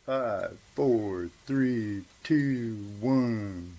5, 4, 3, 2, 1.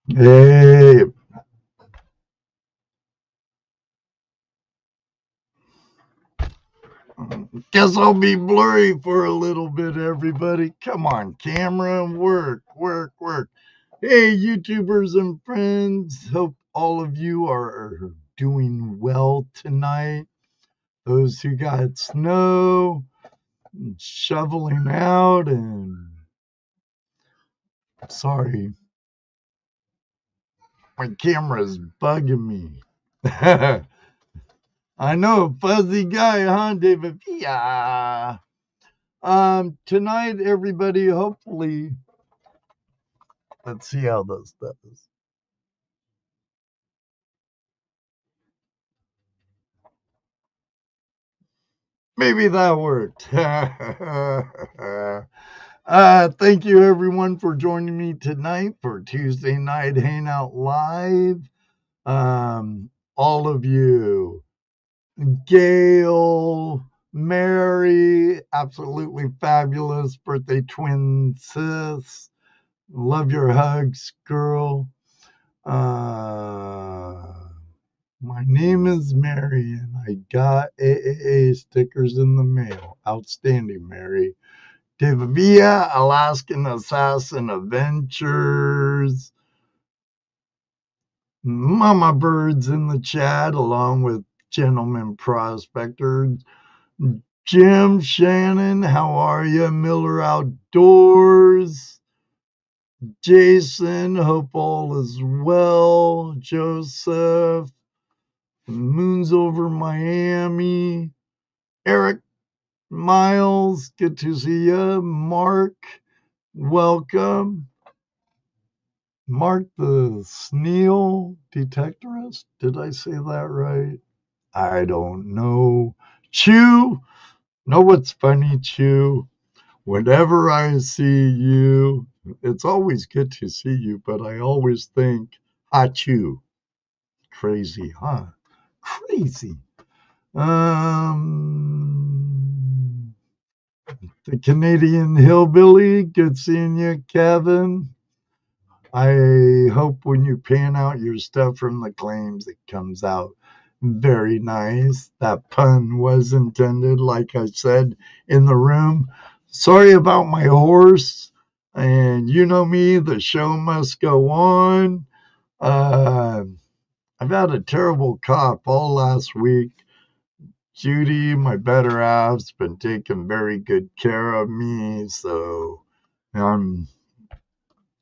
Hey, guess I'll be blurry for a little bit, everybody. Come on, camera, work. Hey, YouTubers and friends. Hope all of you are doing well tonight. Those who got snow, shoveling out, and sorry, my camera's bugging me. I know, a fuzzy guy, huh, David? Yeah. Tonight, everybody, hopefully, let's see how this does. Maybe that worked. Thank you, everyone, for joining me tonight for Tuesday Night Hangout Live. All of you, Gail, Mary, absolutely fabulous birthday twin sis. Love your hugs, girl. My name is Mary, and I got AAA stickers in the mail. Outstanding, Mary. David Villa, Alaskan Assassin Adventures. Mamabird's in the chat, along with Gentleman Prospector. Jim, Shannon, how are you? Miller Outdoors. Jason, hope all is well. Joseph, Moon's over Miami. Eric, Miles, good to see you. Mark, welcome. Mark the Sneal Detectorist. Did I say that right? I don't know. Chew, know what's funny, Chew? Whenever I see you, it's always good to see you, but I always think, Chew. Crazy, huh? Crazy. The Canadian Hillbilly, good seeing you, Kevin. I hope when you pan out your stuff from the claims, it comes out very nice. That pun was intended, like I said in the room. Sorry about my horse. And you know me, the show must go on. I've had a terrible cough all last week. Judy, my better half's been taking very good care of me, so I'm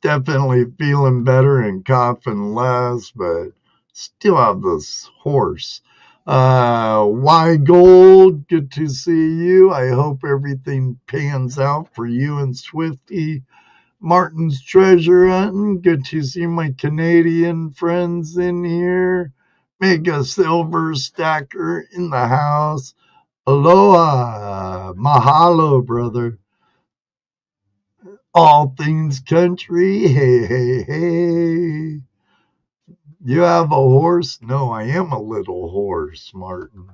definitely feeling better and coughing less, but still have this horse. Why Gold, good to see you. I hope everything pans out for you and Swifty. Martin's Treasure Hunting, good to see my Canadian friends in here. Mega Silver Stacker in the house. Aloha, mahalo, brother. All things country, hey. You have a horse? No, I am a little horse, Martin.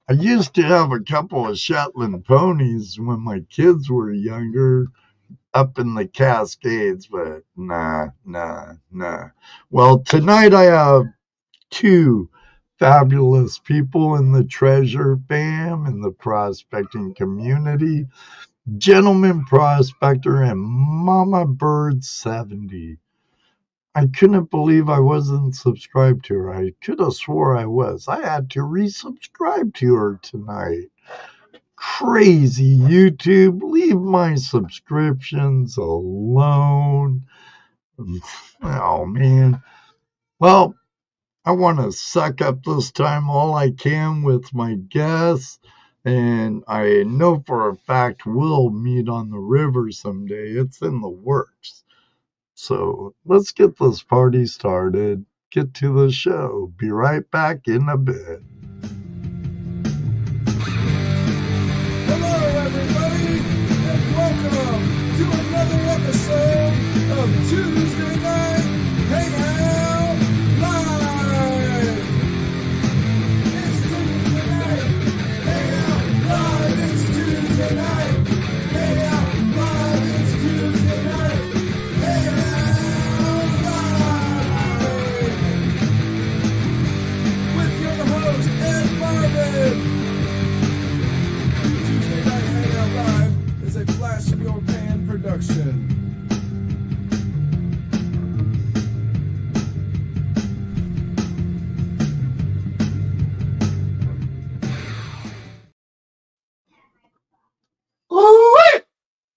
I used to have a couple of Shetland ponies when my kids were younger up in the Cascades, but nah. Well, tonight I have two fabulous people in the treasure fam, in the prospecting community. Gentleman Prospector and Mamabird 70. I couldn't believe I wasn't subscribed to her. I could have swore I was. I had to resubscribe to her tonight. Crazy YouTube. Leave my subscriptions alone. Oh, man. Well, I want to suck up this time all I can with my guests. And I know for a fact we'll meet on the river someday. It's in the works. So let's get this party started. Get to the show. Be right back in a bit. Hello, everybody, and welcome to another episode of Tuesday Night Hangout Live. It's Tuesday night, Hangout Live. It's Tuesday night, Hangout Live. It's Tuesday night, Hangout Live. production. Ooh-wee!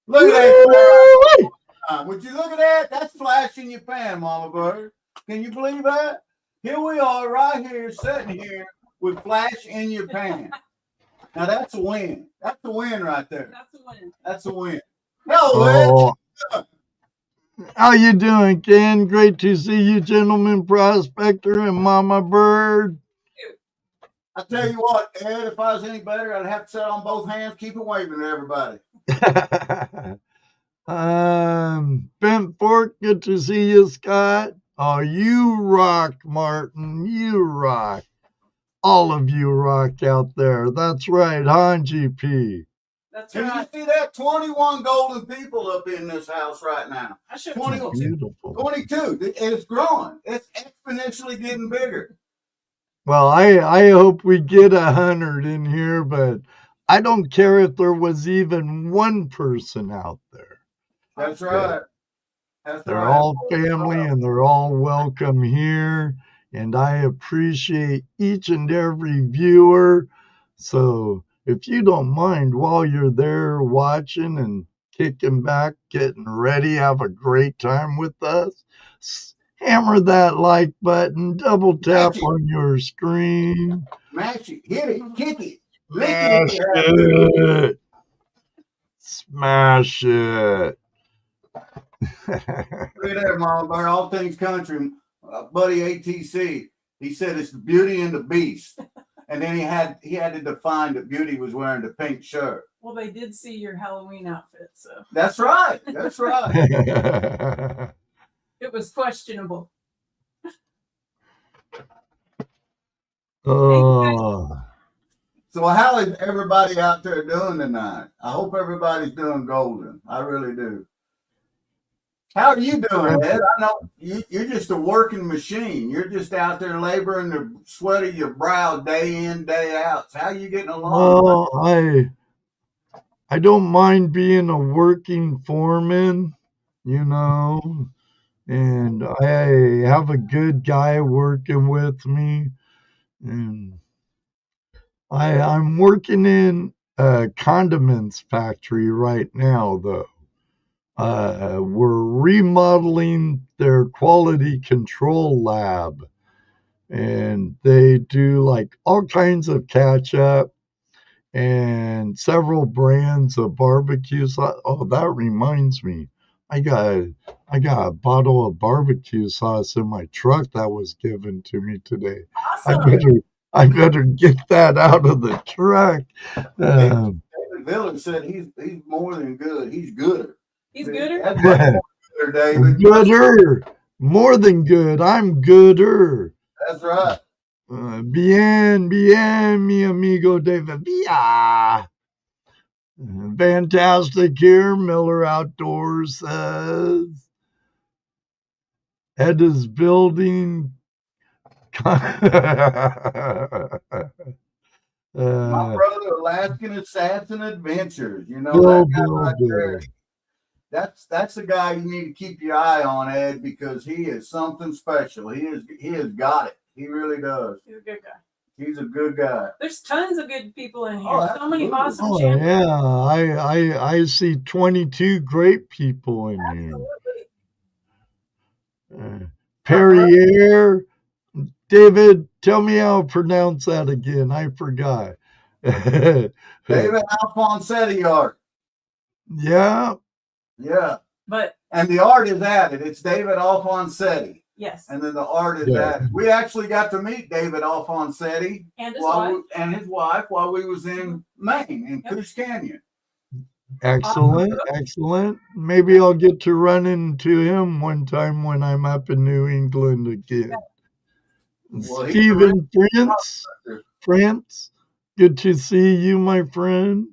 Look at that. Would you look at that? That's flash in your pan, Mama Bird. Can you believe that? Here we are right here, sitting here with flash in your pan. Now that's a win. That's a win right there. That's a win. That's a win. Hello, Oh, how you doing, Ken? Great to see you, Gentleman Prospector and Mama Bird. I tell you what, Ed, if I was any better, I'd have to sit on both hands, keep it waving to everybody. Bent Fork, good to see you, Scott. Oh, you rock, Martin. You rock. All of you rock out there. That's right, huh, GP? That's Can right. you see that? 21 golden people up in this house right now. I should 20, Beautiful. 22. It's growing. It's exponentially getting bigger. Well, I hope we get 100 in here, but I don't care if there was even one person out there. That's right. That's They're right. all family and they're all welcome here. And I appreciate each and every viewer. So if you don't mind, while you're there watching and kicking back, getting ready, have a great time with us, hammer that like button, double tap on your screen. Smash it, hit it, kick it, lick Smash it. it. Smash it. Look at there, Mama Bear. All things country. Buddy ATC, he said it's the Beauty and the Beast. And then he had to define that Beauty was wearing the pink shirt. Well, they did see your Halloween outfit, so That's right. That's right. it was questionable. Oh. So how is everybody out there doing tonight? I hope everybody's doing golden. I really do. How are you doing, Ed? I know you're just a working machine. You're just out there laboring the sweat of your brow day in, day out. So how are you getting along? Well, I don't mind being a working foreman, you know, and I have a good guy working with me, and I'm working in a condiments factory right now, though. We're remodeling their quality control lab, and they do like all kinds of ketchup and several brands of barbecue sauce. Oh, that reminds me, I got a bottle of barbecue sauce in my truck that was given to me today. Awesome. I better get that out of the truck. David Village said he's more than good. He's gooder. He's gooder? That's much more gooder, David. Gooder, more than good. I'm gooder. That's right. Bien, mi amigo David. Via. Fantastic here. Miller Outdoors says. Ed is building. My brother, Alaskan Assassin Adventures. You know that guy right there. That's the guy you need to keep your eye on, Ed, because he is something special. He has got it. He really does. He's a good guy. He's a good guy. There's tons of good people in here. Oh, So many awesome Oh champions. yeah, I see 22 great people in here. Perrier, David, tell me how to pronounce that again. I forgot. David Alfonsetti art. Yeah. Yeah. But and the art is added. It's David Alfonsetti. Yes. And then the art is Yeah. added. We actually got to meet David Alfonsetti And his wife. and his wife while we was in Maine, in Coos Canyon. Excellent. Maybe I'll get to run into him one time when I'm up in New England again. Well, Stephen France, good to see you, my friend.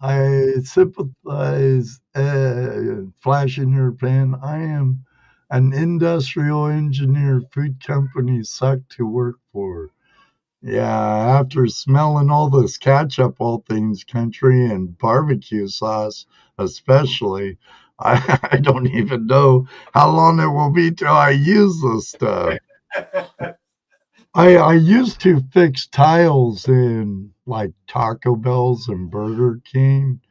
I sympathize, flash in your pan. I am an industrial engineer. Food companies suck to work for. Yeah, after smelling all this ketchup, all things country, and barbecue sauce, especially, I don't even know how long it will be till I use this stuff. I used to fix tiles in like Taco Bell's and Burger King.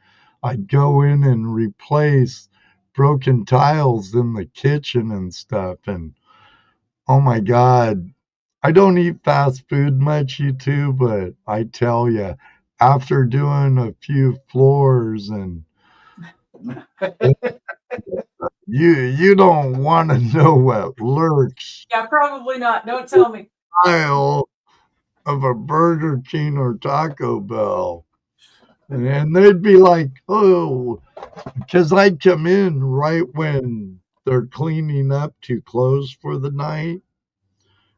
I'd go in and replace broken tiles in the kitchen and stuff. And oh my God, I don't eat fast food much, you two, but I tell you, after doing a few floors and you don't want to know what lurks Yeah, probably not. Don't tell me. tile of a Burger King or Taco Bell. And they'd be like, oh, because I'd come in right when they're cleaning up to close for the night.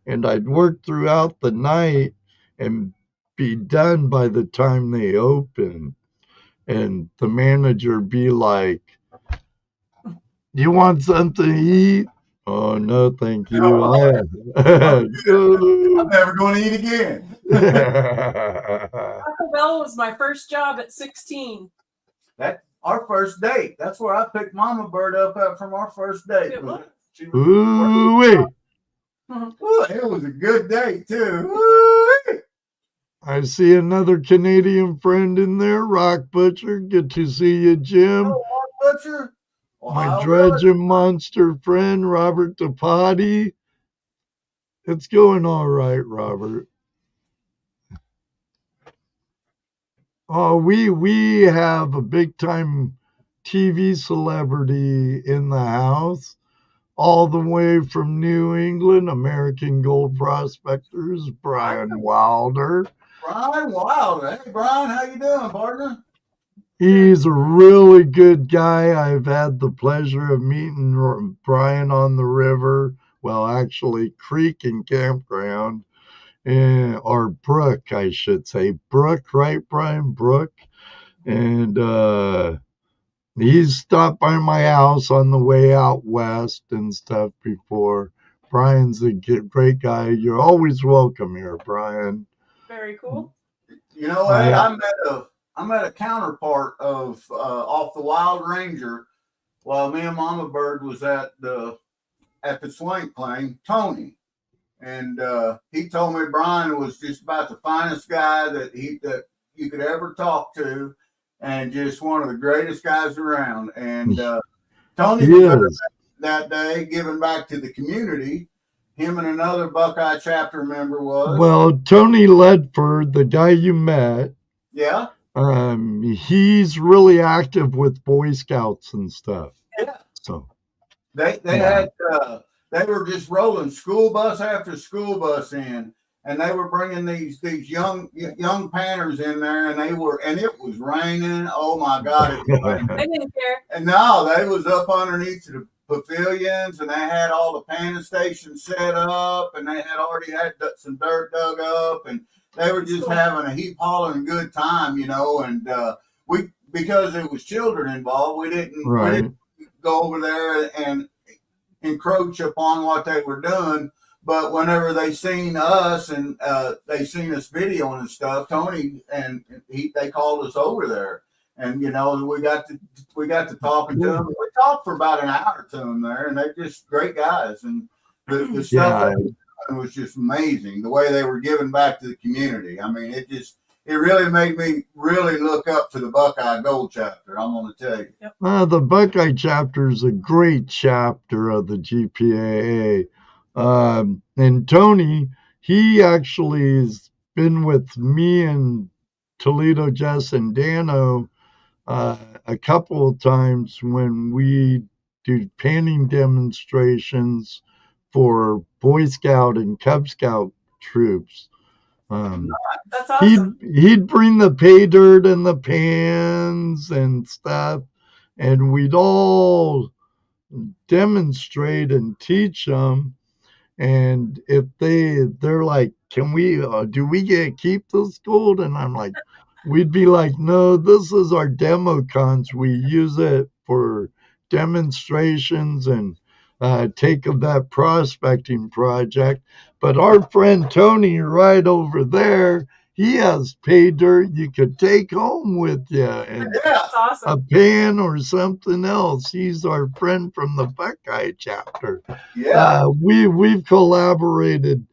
And I'd work throughout the night and be done by the time they open. And the manager be like, you want something to eat? Oh, no, thank you. I'm never going to eat again. Taco Bell was my first job at 16. That's our first date. That's where I picked Mamabird up from our first date. It was. Ooh-wee. Ooh, it was a good date, too. Ooh-wee. I see another Canadian friend in there, Rock Butcher. Good to see you, Jim. Oh, Mark Butcher. My Ohio dredging monster friend, Robert DePotty. It's going all right, Robert. Oh, we have a big time TV celebrity in the house, all the way from New England, American Gold Prospectors, Brian Wilder. Brian Wilder. Hey, Brian, how you doing, partner? He's a really good guy. I've had the pleasure of meeting Brian on the river. Well, actually, creek and campground. Or brook, I should say. Brook, right, Brian? Brook. And he's stopped by my house on the way out west and stuff before. Brian's a great guy. You're always welcome here, Brian. Very cool. You know what? I met a counterpart of off the Wild Ranger while me and Mamabird was at the Swank playing, Tony. And he told me Brian was just about the finest guy that you could ever talk to, and just one of the greatest guys around. And Tony was there that day giving back to the community. Him and another Buckeye chapter member was. Well, Tony Ledford, the guy you met. Yeah. He's really active with Boy Scouts and stuff. Yeah. So they had they were just rolling school bus after school bus in, and they were bringing these young Panters in there, and it was raining. Oh my God, it was raining. I didn't care. And no, they was up underneath the pavilions, and they had all the Panther stations set up, and they had already had some dirt dug up, and they were just having a heap hollering good time, and because it was children involved, we didn't go over there and encroach upon what they were doing. But whenever they seen us and they seen us videoing and stuff, Tony and they called us over there, and we got to talking to them. We talked for about an hour to them there, and they're just great guys, and the stuff. It was just amazing the way they were giving back to the community. I mean, it really made me really look up to the Buckeye Gold chapter. I'm going to tell you. Yep. The Buckeye chapter is a great chapter of the GPAA. And Tony, he actually has been with me and Toledo, Jess, and Dano a couple of times when we do panning demonstrations for Boy Scout and Cub Scout troops. That's awesome. He'd bring the pay dirt and the pans and stuff, and we'd all demonstrate and teach them. And if they're like, can we do we get to keep this gold? And I'm like, we'd be like, no, this is our demo cons. We use it for demonstrations and take of that prospecting project. But our friend Tony right over there, he has pay dirt you could take home with you and That's a awesome. pan or something else. He's our friend from the Buckeye chapter. Yeah. We've collaborated.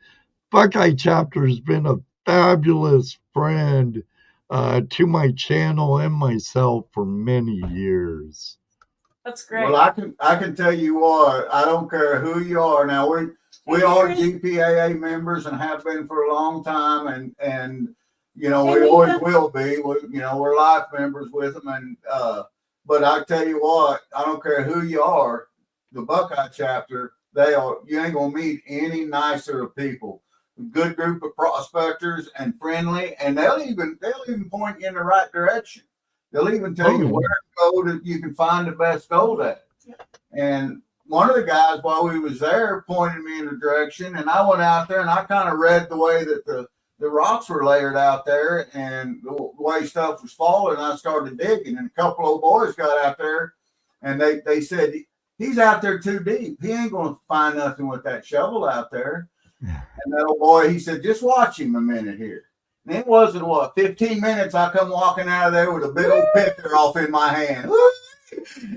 Buckeye chapter has been a fabulous friend to my channel and myself for many years. That's great. Well, I can tell you what. I don't care who you are. Now we are GPAA members and have been for a long time, and you know we always will be. We're life members with them, and but I tell you what, I don't care who you are. The Buckeye chapter, you ain't gonna meet any nicer of people. Good group of prospectors and friendly, and they'll even point you in the right direction. They'll even tell you where to go that you can find the best gold at. And one of the guys, while we was there, pointed me in the direction, and I went out there and I kind of read the way that the rocks were layered out there and the way stuff was falling. I started digging, and a couple of boys got out there, and they said, he's out there too deep. He ain't going to find nothing with that shovel out there. And that old boy, he said, just watch him a minute here. And it wasn't, 15 minutes, I come walking out of there with a big old picker off in my hand.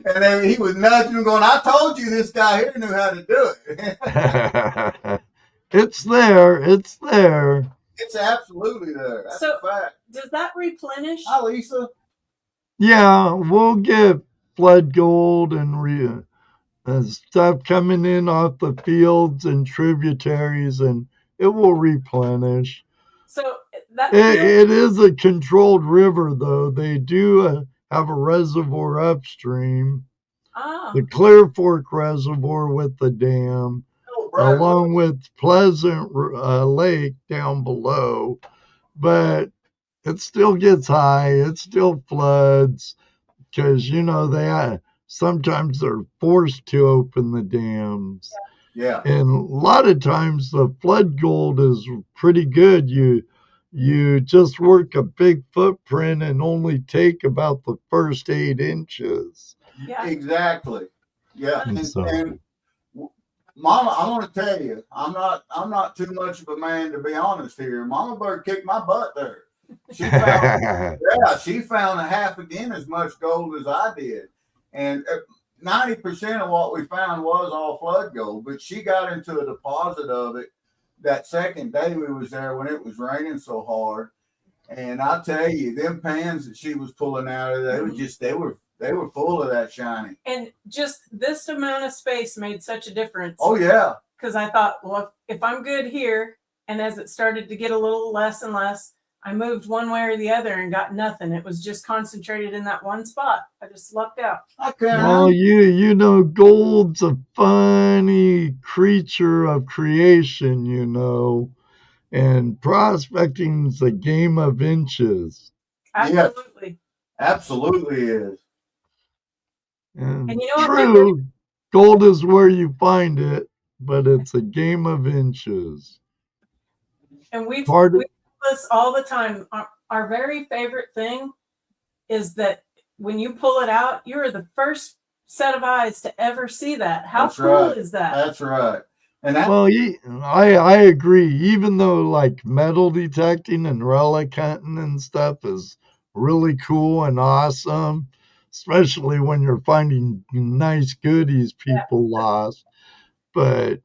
And then he was nudging and going, I told you this guy here knew how to do it. It's there. It's there. It's absolutely there. That's a fact. Does that replenish? Hi, Lisa. Yeah, we'll get flood gold and stuff coming in off the fields and tributaries, and it will replenish. So it is a controlled river, though. They do have a reservoir upstream, the Clear Fork Reservoir with the dam, along with Pleasant Lake down below. But it still gets high. It still floods because, sometimes they're forced to open the dams. Yeah. And a lot of times the flood gold is pretty good. You just work a big footprint and only take about the first 8 inches. Yeah. Exactly. Yeah. And Mama, I want to tell you, I'm not too much of a man to be honest here. Mamabird kicked my butt there. She found a half again as much gold as I did. And 90% of what we found was all flood gold, but she got into a deposit of it that second day we was there when it was raining so hard. And I tell you, them pans that she was pulling out of there, they were full of that shiny. And just this amount of space made such a difference. Oh yeah. Because I thought, well, if I'm good here, and as it started to get a little less and less, I moved one way or the other and got nothing. It was just concentrated in that one spot. I just lucked out. Okay. Well, gold's a funny creature of creation, and prospecting's a game of inches. Absolutely. Yes, absolutely is. And what? True, gold is where you find it, but it's a game of inches. And we do this all the time. Our very favorite thing is that when you pull it out, you're the first set of eyes to ever see that. How cool is that? That's right. And I agree. Even though like metal detecting and relic hunting and stuff is really cool and awesome, especially when you're finding nice goodies people lost. But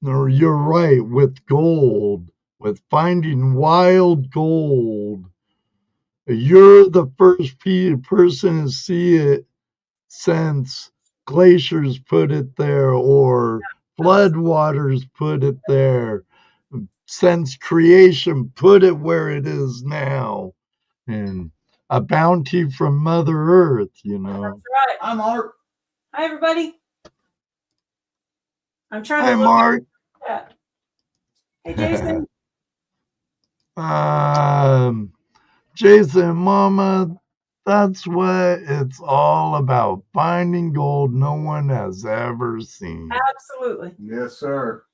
you're right, with gold, with finding wild gold, you're the first person to see it since glaciers put it there or floodwaters put it there, since creation put it where it is now. And a bounty from Mother Earth, That's right. I'm Art. Hi, everybody. I'm trying to look Mark. At Hey, Jason. Jason, Mama, that's what it's all about. Finding gold no one has ever seen. Absolutely. Yes, sir.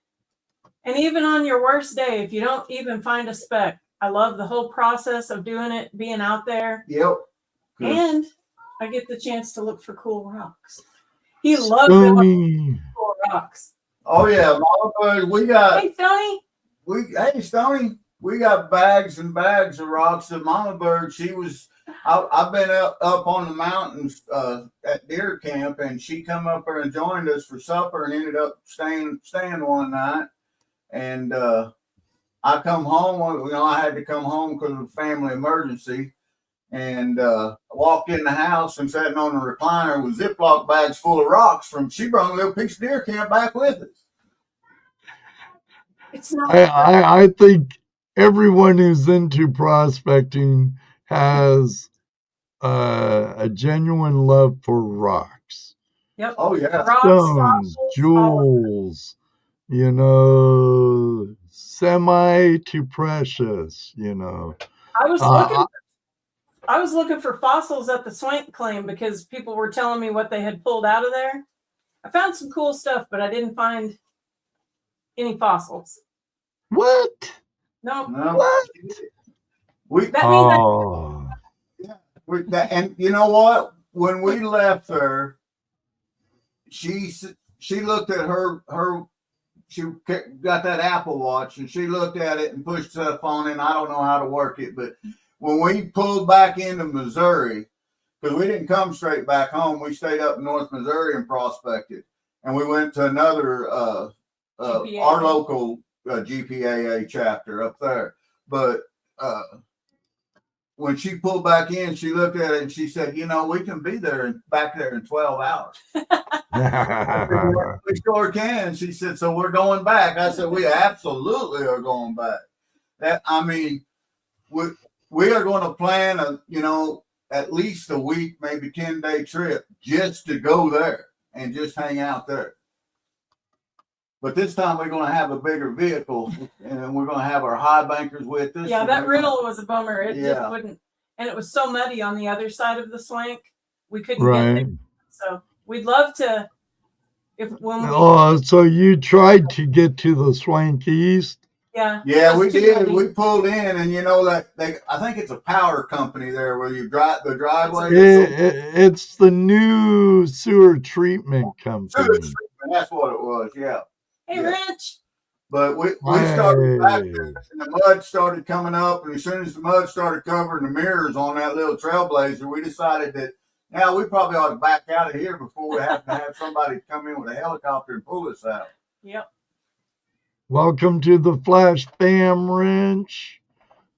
And even on your worst day, if you don't even find a speck, I love the whole process of doing it, being out there. Yep. And I get the chance to look for cool rocks. He loved them Stony. cool rocks. Oh yeah, Mamabird, we got. Hey, Tony. Hey Stony, we got bags and bags of rocks. The Mamabird, I've been up on the mountains at deer camp, and she come up there and joined us for supper, and ended up staying one night. And I come home. I had to come home because of a family emergency, and walked in the house and sat on the recliner with Ziploc bags full of rocks. She brought a little piece of deer camp back with us. It's not. I think everyone who's into prospecting has a genuine love for rocks. Yep. Oh yeah. Rocks, Stones, fossils, jewels, semi to precious, I was looking for fossils at the Swank claim because people were telling me what they had pulled out of there. I found some cool stuff, but I didn't find any fossils. What? No. What? That means And you know what? When we left her, she looked at her. She got that Apple Watch, and she looked at it and pushed stuff on it. And I don't know how to work it, but when we pulled back into Missouri, because we didn't come straight back home, we stayed up in North Missouri and prospected, and we went to another our local GPAA chapter up there. But when she pulled back in, she looked at it and she said, we can be back there in 12 hours. We sure can. She said, so we're going back. I said, we absolutely are going back. We are going to plan at least a week, maybe 10-day trip just to go there and just hang out there. But this time we're going to have a bigger vehicle, and we're going to have our high bankers with us. Yeah, that rental was a bummer. It just wouldn't, and it was so muddy on the other side of the Swank, we couldn't get there. So we'd love to. So you tried to get to the Swank East? Yeah, we did. Muddy. We pulled in, and I think it's a power company there where you drive the driveway. It's the new sewer treatment company. Sewer treatment, that's what it was. Yeah. Hey, Rich. But we started back there, and the mud started coming up, and as soon as the mud started covering the mirrors on that little Trailblazer, we decided that now we probably ought to back out of here before we have to have somebody come in with a helicopter and pull us out. Yep. Welcome to the FlashFam, Wrench.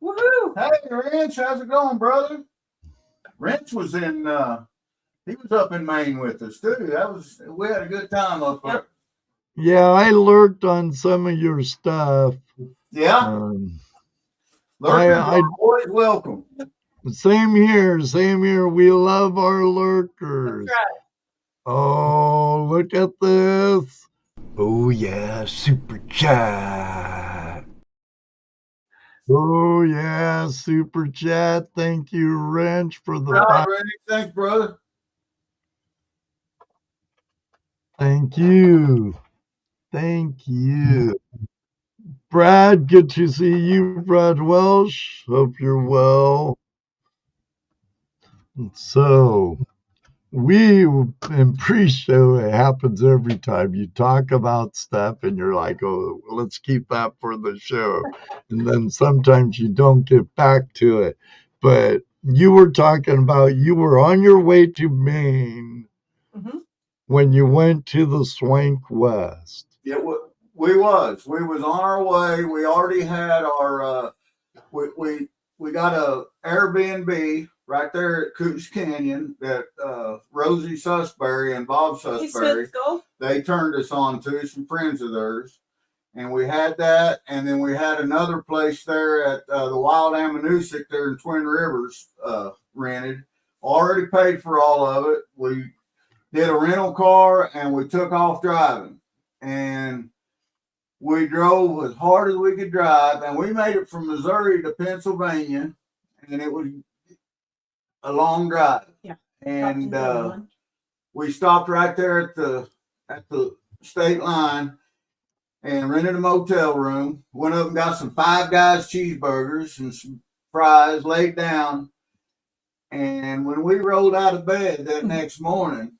Woohoo! Hey, Wrench, how's it going, brother? Wrench was he was up in Maine with us too. We had a good time up there. Yep. Yeah, I lurked on some of your stuff. Yeah. Always welcome. Same here. We love our lurkers. That's right. Oh, look at this. Oh, yeah, super chat. Oh, yeah, super chat. Thank you, Wrench, for the... Thanks, brother. Thank you. Brad, good to see you, Brad Welsh. Hope you're well. So, in pre-show, it happens every time. You talk about stuff and you're like, oh, let's keep that for the show. And then sometimes you don't get back to it. But you were talking about you were on your way to Maine when you went to the Swank West. Yeah, we was on our way. We already had our we got a Airbnb right there at Cooch Canyon that Rosie Susbury and Bob Susbury, they turned us on to, some friends of theirs. And we had that, and then we had another place there at the Wild Ammonoosuc there in Twin Rivers rented. Already paid for all of it. We did a rental car, and we took off driving. And we drove as hard as we could drive, and we made it from Missouri to Pennsylvania, and it was a long drive. Yeah. And we stopped right there at the state line and rented a motel room. Went up and got some Five Guys cheeseburgers and some fries, laid down. And when we rolled out of bed that next morning,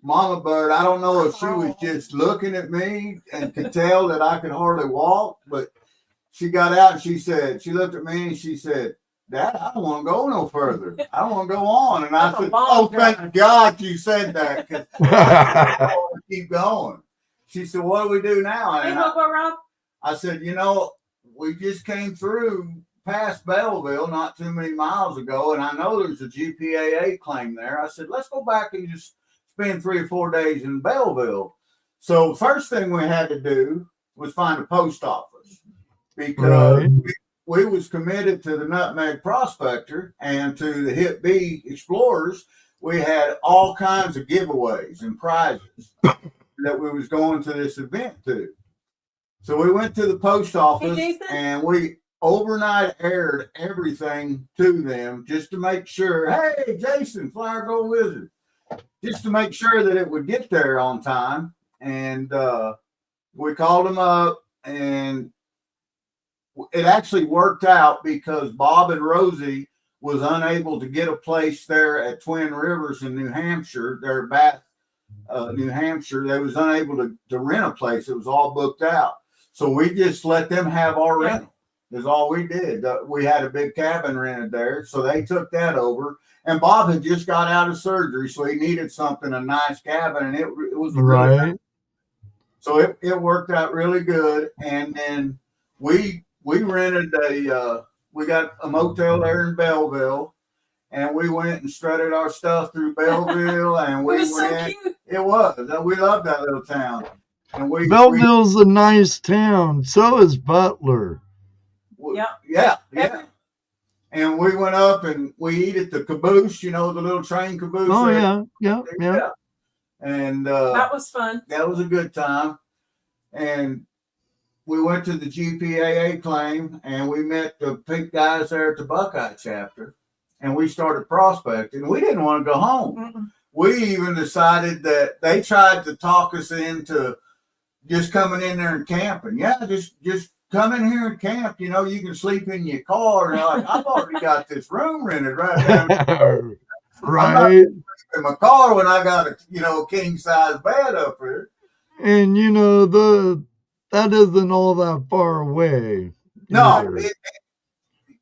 Mamabird, I don't know if she was just looking at me and could tell that I could hardly walk, but she got out and she looked at me and she said, Dad, I don't want to go no further. I don't want to go on. And I said, oh, thank God you said that, because I want to keep going. She said, what do we do now? And I said, we just came through past Belleville not too many miles ago, and I know there's a GPAA claim there. I said, let's go back and just spend 3 or 4 days in Belleville. So first thing we had to do was find a post office, because we was committed to the Nutmeg Prospector and to the Hip B Explorers. We had all kinds of giveaways and prizes that we was going to this event to. So we went to the post office and we overnight aired everything to them just to make sure, hey, Jason, Flower Gold Wizard, just to make sure that it would get there on time. And we called them up, and it actually worked out because Bob and Rosie was unable to get a place there at Twin Rivers in New Hampshire, their Bath, New Hampshire. They was unable to rent a place. It was all booked out. So we just let them have our rental. That's all we did. We had a big cabin rented there, so they took that over. And Bob had just got out of surgery, so he needed something, a nice cabin, and it was really nice. So it worked out really good. And then we rented we got a motel there in Belleville, and we went and strutted our stuff through Belleville, and we went. So cute. It was. We loved that little town. And Belleville's a nice town. So is Butler. Yeah. And we went up and we ate at the caboose, the little train caboose. Oh, yeah. And that was fun. That was a good time. And we went to the GPAA claim, and we met the pink guys there at the Buckeye chapter, and we started prospecting. We didn't want to go home. Mm-mm. We even decided that they tried to talk us into just coming in there and camping. Yeah, just come in here and camp. You can sleep in your car. And like, I've already got this room rented right down there. Right. I'm not in my car when I got a king size bed up here. And that isn't all that far away. No,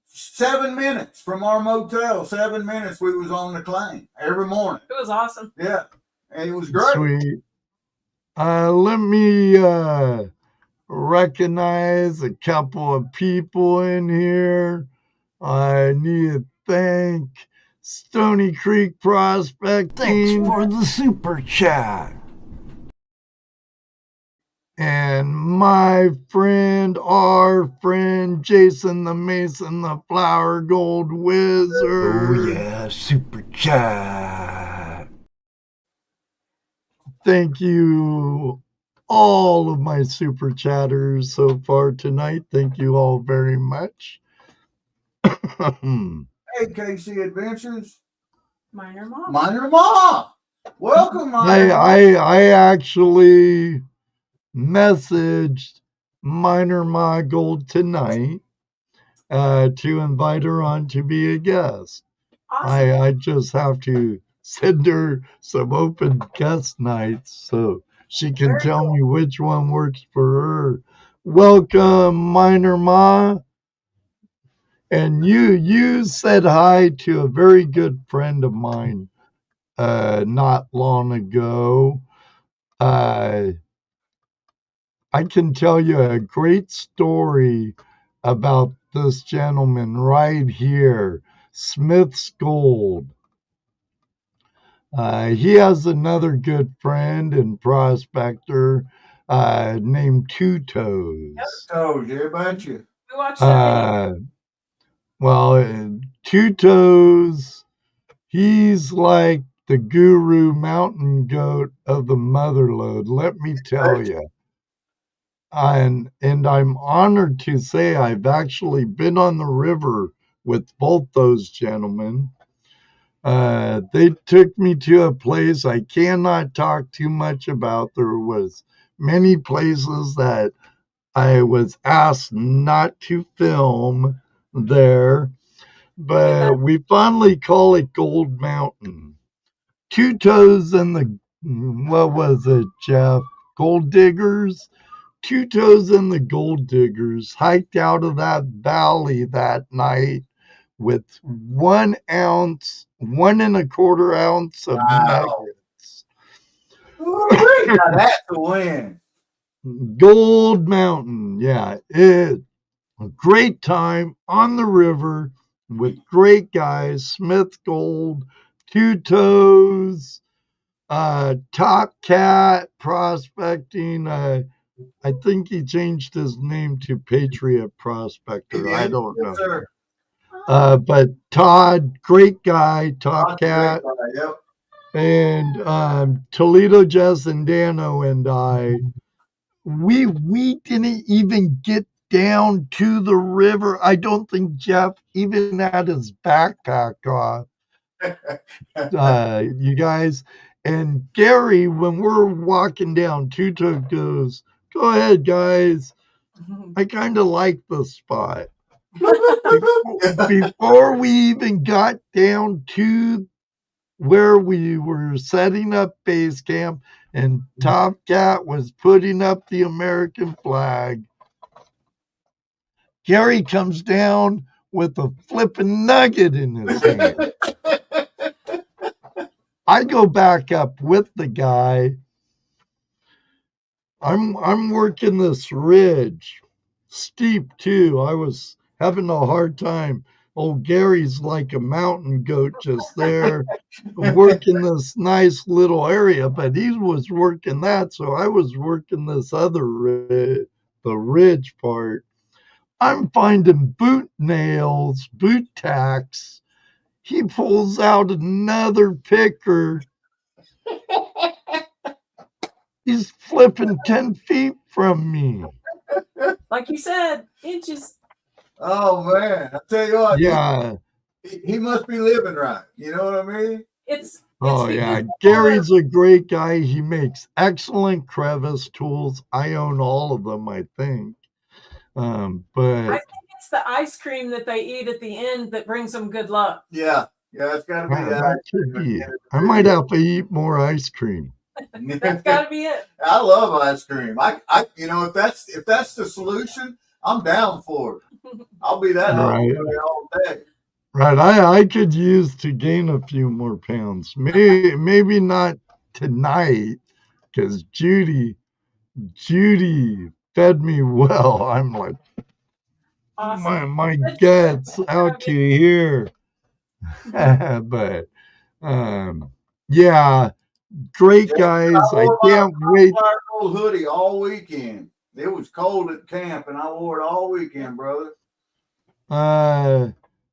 7 minutes from our motel. 7 minutes we was on the claim every morning. It was awesome. Yeah, and it was great. Sweet. Let me recognize a couple of people in here. I need to thank Stony Creek Prospecting. Thanks for the super chat. And my friend, our friend, Jason the Mason, the Flower Gold Wizard. Oh, yeah, super chat. Thank you, all of my super chatters so far tonight. Thank you all very much. Hey, KC Adventures. Minor Ma. Welcome, Minor Ma. I actually messaged Minor Ma Gold tonight to invite her on to be a guest. Awesome. I just have to send her some open guest nights so she can tell me which one works for her. Welcome, Minor Ma. And you said hi to a very good friend of mine not long ago. I can tell you a great story about this gentleman right here, Smith's Gold. He has another good friend and prospector named Two Toes. Toes, yeah, about you. We watched that. Well, Two Toes, he's like the guru mountain goat of the motherlode, let me tell you. And I'm honored to say I've actually been on the river with both those gentlemen. They took me to a place I cannot talk too much about. There was many places that I was asked not to film there, but we fondly call it Gold Mountain. Two Toes and the what was it, Jeff? Gold Diggers? Two Toes and the Gold Diggers hiked out of that valley that night with 1 ounce, 1.25 ounce of Wow. nuggets. Ooh, now that's a win. Gold Mountain, yeah, it a great time on the river with great guys, Smith Gold, Two Toes, Top Cat prospecting. I think he changed his name to Patriot Prospector. I don't Yes, know. sir. But Todd, great guy, Top Cat, Yep. and Toledo Jess and Dano and I, we didn't even get down to the river. I don't think Jeff even had his backpack off. You guys. And Gary, when we're walking down, Tuto goes, "Go ahead, guys. I kind of like the spot." Before we even got down to where we were setting up base camp and Top Cat was putting up the American flag, Gary comes down with a flipping nugget in his hand. I go back up with the guy. I'm working this ridge, steep too. I was having a hard time. Old Gary's like a mountain goat just there, working this nice little area, but he was working that, so I was working this other ridge, the ridge part. I'm finding boot nails, boot tacks. He pulls out another picker. He's flipping 10 feet from me. Like you said, inches. Oh man, I tell you what, Yeah. he must be living right. You know what I mean? It's Oh, yeah. Gary's a great guy. He makes excellent crevice tools. I own all of them, I think. I But think it's the ice cream that they eat at the end that brings them good luck. Yeah, it's got to be that could be. I might have to eat more ice cream. That's got to be it. I love ice cream. I if that's the solution, I'm down for it. I'll be that hungry all day. Right. I could use to gain a few more pounds. Maybe not tonight, because Judy fed me well. I'm like, Awesome. my guts out to here. But yeah, great guys. I can't wait. I wore my hoodie all weekend. It was cold at camp, and I wore it all weekend, brother.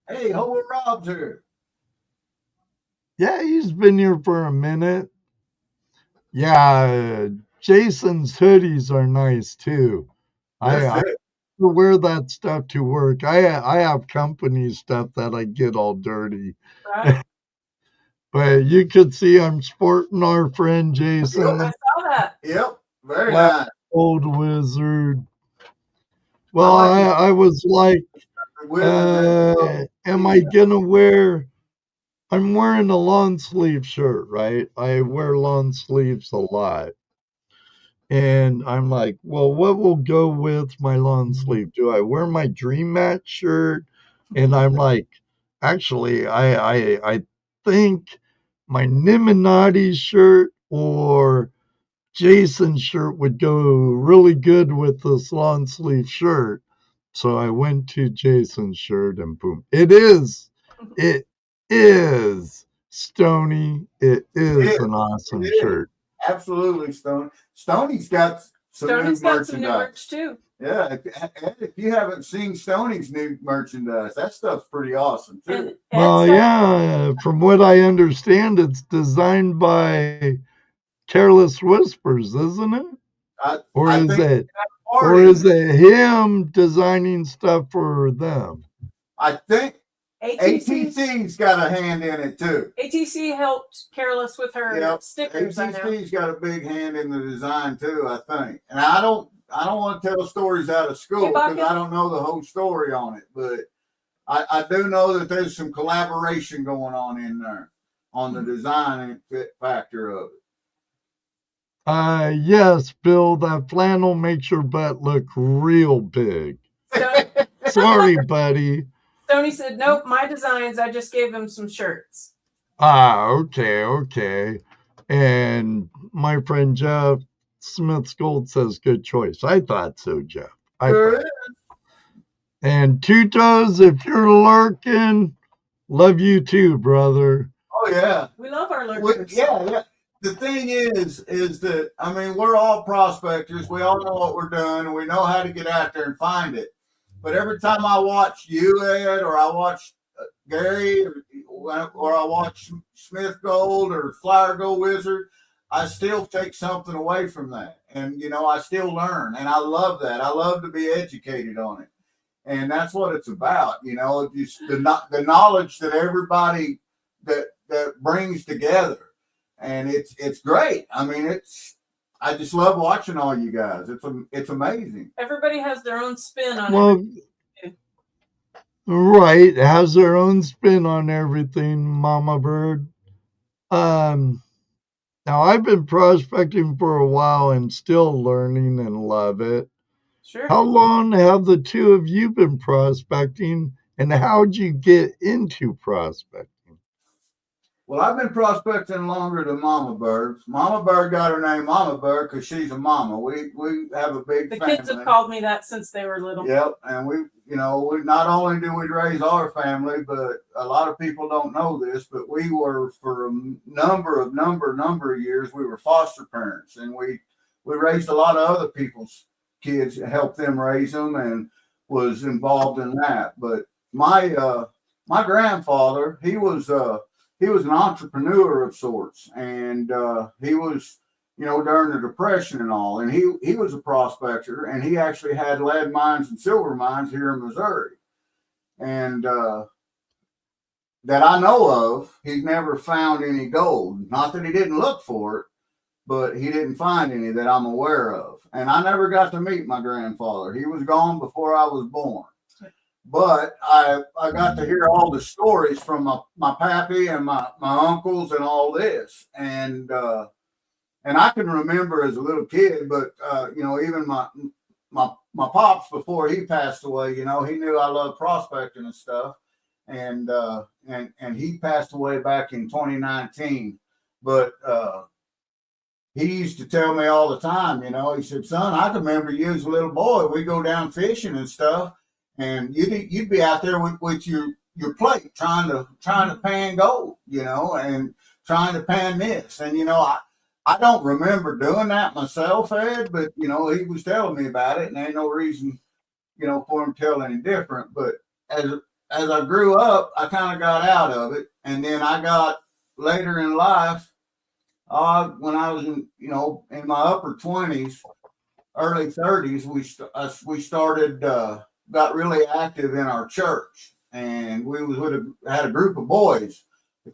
Hey, Holy Rob's here. Yeah, he's been here for a minute. Yeah, Jason's hoodies are nice too. I wear that stuff to work. I have company stuff that I get all dirty. Right. But you could see I'm sporting our friend Jason. I saw that. Yep, very nice. Old wizard. Well, I was like, am I gonna wear? I'm wearing a long sleeve shirt, right? I wear long sleeves a lot. And I'm like, well, what will go with my long sleeve? Do I wear my Dream Match shirt? And I'm like, actually, I think my Niminati shirt or Jason's shirt would go really good with this long sleeve shirt. So I went to Jason's shirt and boom. It is Stony. It is an awesome shirt. Absolutely, Stony. Stoney's got some new merch too. Yeah, if you haven't seen Stoney's new merchandise, that stuff's pretty awesome too. Well, yeah, from what I understand, it's designed by Careless Whispers, isn't it? Or is it him designing stuff for them? I think ATC's got a hand in it too. ATC helped Careless with her stickers. ATC's got a big hand in the design too, I think. And I don't want to tell stories out of school because I don't know the whole story on it, but I do know that there's some collaboration going on in there on the design and fit factor of it. Yes, Bill, that flannel makes your butt look real big. So, Sorry, buddy. Tony said, nope, my designs, I just gave him some shirts. Okay. And my friend Jeff Smith's Gold says, good choice. I thought so, Jeff. And Two Toes, if you're lurking, love you too, brother. Oh, yeah. We love our lurkers. Yeah. The thing is that, I mean, we're all prospectors. We all know what we're doing, and we know how to get out there and find it. But every time I watch you, Ed, or I watch Gary, or I watch Smith Gold or Flyer Gold Wizard, I still take something away from that. And, I still learn. And I love that. I love to be educated on it. And that's what it's about, just the knowledge that everybody that brings together. And it's great. I mean, I just love watching all you guys. It's amazing. Everybody has their own spin on it. Right. Has their own spin on everything, Mamabird. Now, I've been prospecting for a while and still learning and love it. Sure. How long have the two of you been prospecting, and how'd you get into prospecting? Well, I've been prospecting longer than Mama Bird. Mama Bird got her name Mama Bird because she's a mama. We have a big family. The kids have called me that since they were little. Yep, and we not only do we raise our family, but a lot of people don't know this, but we were for a number of years, we were foster parents, and we raised a lot of other people's kids, helped them raise them, and was involved in that. But my grandfather, he was an entrepreneur of sorts, and he was, during the Depression and all, and he was a prospector, and he actually had lead mines and silver mines here in Missouri, and that I know of, he's never found any gold. Not that he didn't look for it, but he didn't find any that I'm aware of. And I never got to meet my grandfather. He was gone before I was born. But I got to hear all the stories from my pappy and my uncles and all this. And I can remember as a little kid, but, even my pops, before he passed away, he knew I loved prospecting and stuff. And he passed away back in 2019. But he used to tell me all the time, he said, son, I can remember you as a little boy. We go down fishing and stuff. And you'd be out there with your plate trying to pan gold, and trying to pan this. And, I don't remember doing that myself, Ed, but, he was telling me about it, and ain't no reason, for him to tell any different. But as I grew up, I kind of got out of it. And then I got later in life, when I was in my upper 20s, early 30s, we started, got really active in our church, and we had a group of boys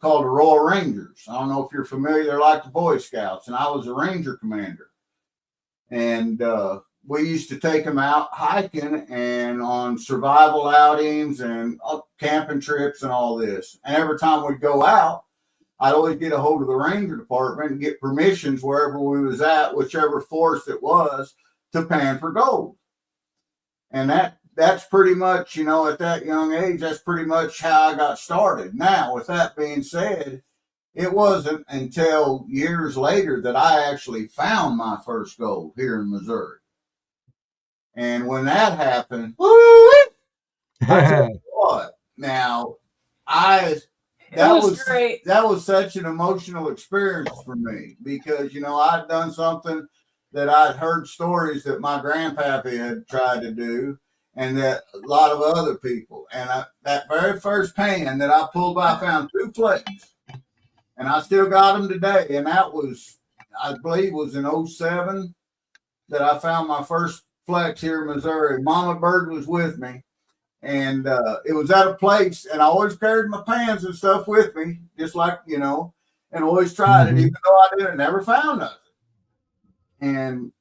called the Royal Rangers. I don't know if you're familiar. They're like the Boy Scouts, and I was a Ranger commander. And we used to take them out hiking and on survival outings and camping trips and all this. And every time we'd go out, I'd always get a hold of the Ranger department and get permissions wherever we was at, whichever force it was, to pan for gold. And that's pretty much, at that young age, that's pretty much how I got started. Now, with that being said, it wasn't until years later that I actually found my first gold here in Missouri. And when that happened, I tell you what, now, that was great. That was such an emotional experience for me because, I'd done something that I'd heard stories that my grandpappy had tried to do, and that a lot of other people. And that very first pan that I pulled by, I found 2 flakes. And I still got them today. And that was, I believe, was in 07 that I found my first flex here in Missouri. Mama Bird was with me. And it was at a place, and I always carried my pans and stuff with me, just like, and always tried it, even though I never found nothing. And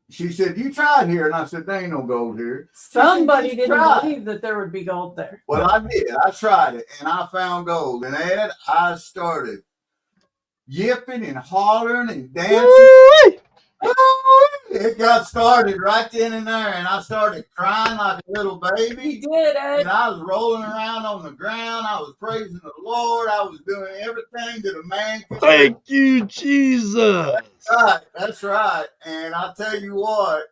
she said, you tried here. And I said, there ain't no gold here. Somebody didn't believe that there would be gold there. Well, I did. I tried it, and I found gold. And Ed, I started yipping and hollering and dancing. It got started right then and there, and I started crying like a little baby. You did, Ed. And I was rolling around on the ground. I was praising the Lord. I was doing everything that a man could do. Thank you, Jesus. That's right. And I tell you what,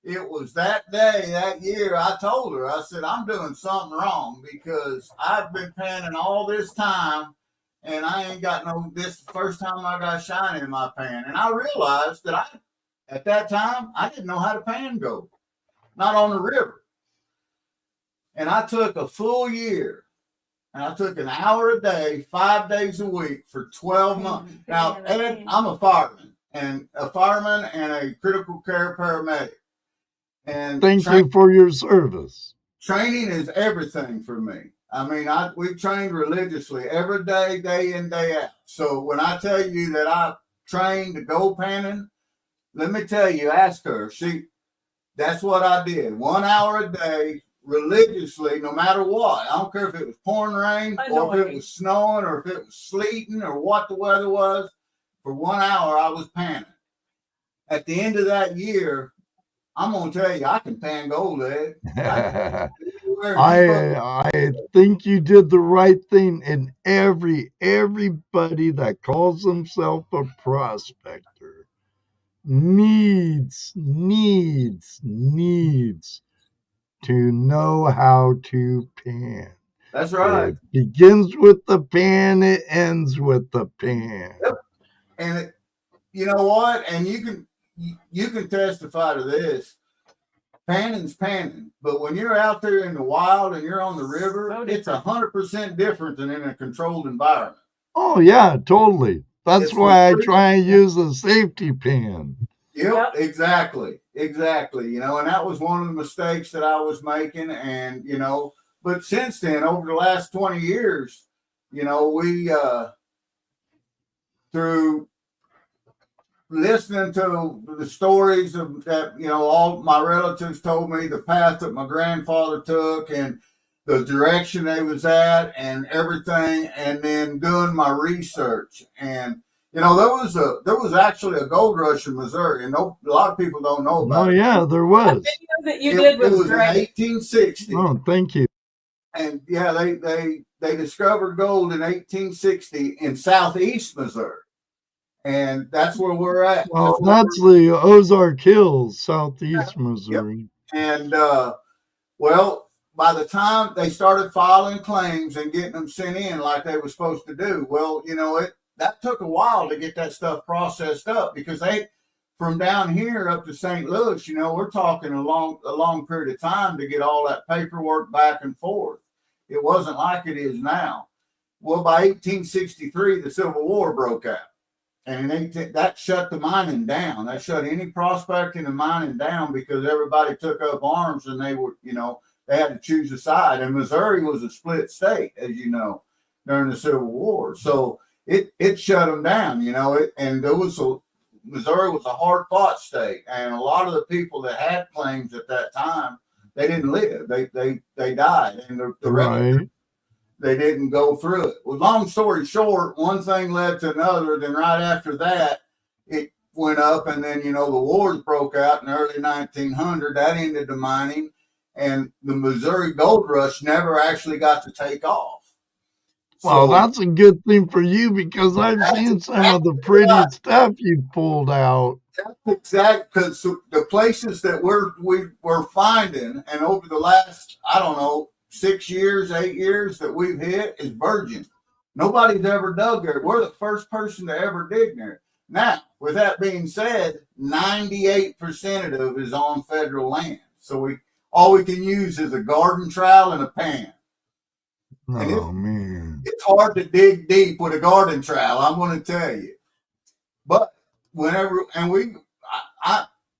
it was that day, that year, I told her, I said, I'm doing something wrong because I've been panning all this time and I ain't got this is the first time I got shine in my pan. And I realized that at that time, I didn't know how to pan gold, not on the river. And I took a full year and I took an hour a day, 5 days a week for 12 months. Now, Ed, I'm a fireman and a critical care paramedic. And thank you for your service. Training is everything for me. I mean, we trained religiously every day, day in, day out. So when I tell you that I trained to go panning, let me tell you, ask her. That's what I did. 1 hour a day, religiously, no matter what. I don't care if it was pouring rain or if it was snowing or if it was sleeting or what the weather was. For 1 hour, I was panning. At the end of that year, I'm going to tell you, I can pan gold, Ed. I think you did the right thing, and everybody that calls himself a prospector needs to know how to pan. That's right. It begins with the pan, it ends with the pan. Yep. And you know what? And you can testify to this. Panning's panning, but when you're out there in the wild and you're on the river, it's 100% different than in a controlled environment. Oh yeah, totally. That's why I try and use a safety pan. Yep, exactly. You know, and that was one of the mistakes that I was making. And you know, but since then, over the last 20 years, you know, we through listening to the stories of that, you know, all my relatives told me the path that my grandfather took and the direction they was at and everything, and then doing my research. And you know, there was actually a gold rush in Missouri, and a lot of people don't know about it. Oh yeah, there was. That you did was it was great. in 1860. Oh, thank you. And yeah, they discovered gold in 1860 in southeast Missouri. And that's where we're at. Well, that's the Ozark Hills, southeast Missouri. Yep. And, well, by the time they started filing claims and getting them sent in like they were supposed to do, well, you know, that took a while to get that stuff processed up because from down here up to St. Louis, you know, we're talking a long period of time to get all that paperwork back and forth. It wasn't like it is now. Well, by 1863, the Civil War broke out. And that shut the mining down. That shut any prospecting and mining down because everybody took up arms and they were, you know, they had to choose a side. And Missouri was a split state, as you know, during the Civil War. So it shut them down, you know. Missouri was a hard fought state, and a lot of the people that had claims at that time, they didn't live. They died, and the rest. They didn't go through it. Well, long story short, one thing led to another. Then right after that, it went up, and then, you know, the wars broke out in the early 1900. That ended the mining, and the Missouri gold rush never actually got to take off. Well, that's a good thing for you because I've seen some of the pretty stuff you pulled out. That's exact, because the places that we were finding, and over the last, I don't know, 6 years, 8 years that we've hit is virgin. Nobody's ever dug there. We're the first person to ever dig there. Now, with that being said, 98% of it is on federal land. So all we can use is a garden trowel and a pan. Oh, man. It's hard to dig deep with a garden trowel, I'm going to tell you. But whenever, and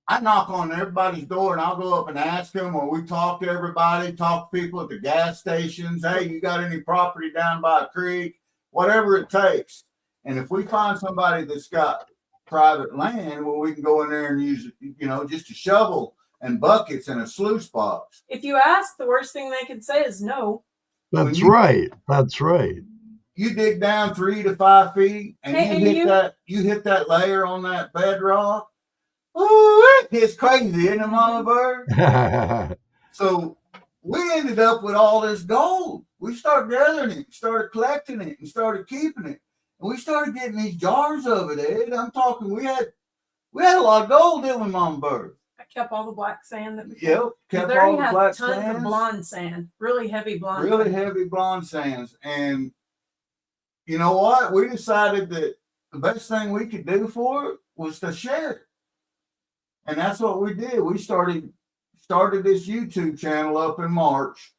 I knock on everybody's door and I'll go up and ask them, or we talk to everybody, talk to people at the gas stations. Hey, you got any property down by a creek? Whatever it takes. And if we find somebody that's got private land, well, we can go in there and use, you know, just a shovel and buckets and a sluice box. If you ask, the worst thing they can say is no. That's right. That's right. You dig down 3 to 5 feet and you hit that layer on that bedrock. Ooh, it's crazy, isn't it, Mama Bird? So we ended up with all this gold. We started gathering it, started collecting it, and started keeping it. And we started getting these jars of it, Ed. I'm talking, we had a lot of gold, didn't we, Mama Bird? I kept all the black sand that we Yep, kept Missouri all the has black tons sands. of blonde sand, really heavy blonde. Really sand. heavy blonde sands. And you know what? We decided that the best thing we could do for it was to share it. And that's what we did. We started this YouTube channel up in March.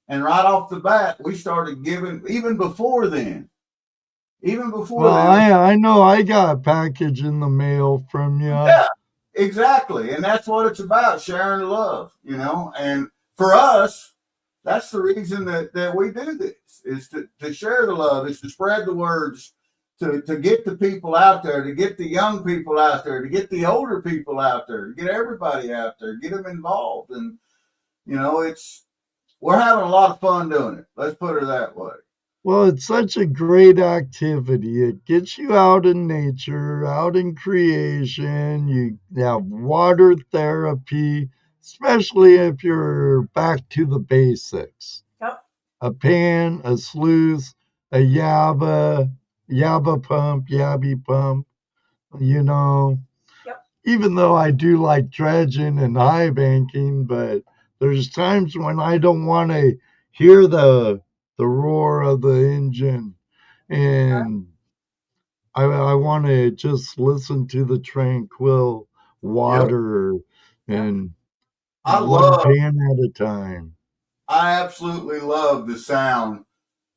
And right off the bat, we started giving, even before then. Well, I know I got a package in the mail from you. Yeah, exactly. And that's what it's about, sharing love, you know. And for us, that's the reason that we do this, is to share the love, is to spread the words, to get the people out there, to get the young people out there, to get the older people out there, to get everybody out there, get them involved. And, you know, we're having a lot of fun doing it. Let's put it that way. Well, it's such a great activity. It gets you out in nature, out in creation. You have water therapy, especially if you're back to the basics. Yep. A pan, a sluice, a yabby pump, you know. Yep. Even though I do like dredging and high banking, but there's times when I don't want to hear the roar of the engine, and I want to just listen to the tranquil water. And one pan at a time. I absolutely love the sound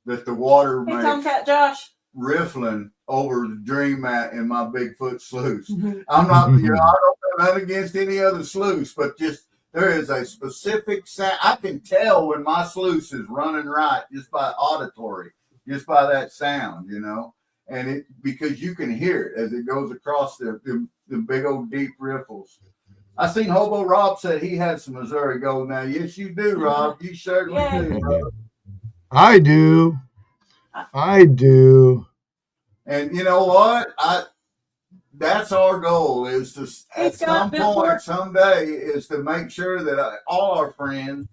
that the water Hey, makes Tomcat Josh. riffling over the dream mat in my Bigfoot sluice. I'm not, I don't have nothing against any other sluice, but just there is a specific sound. I can tell when my sluice is running right just by auditory, just by that sound, you know. And because you can hear it as it goes across the big old deep ripples. I seen Hobo Rob said he had some Missouri gold. Now, yes, you do, Rob. You certainly do, Rob. I do. And you know what? That's our goal, is to at some point, someday, is to make sure that all our friends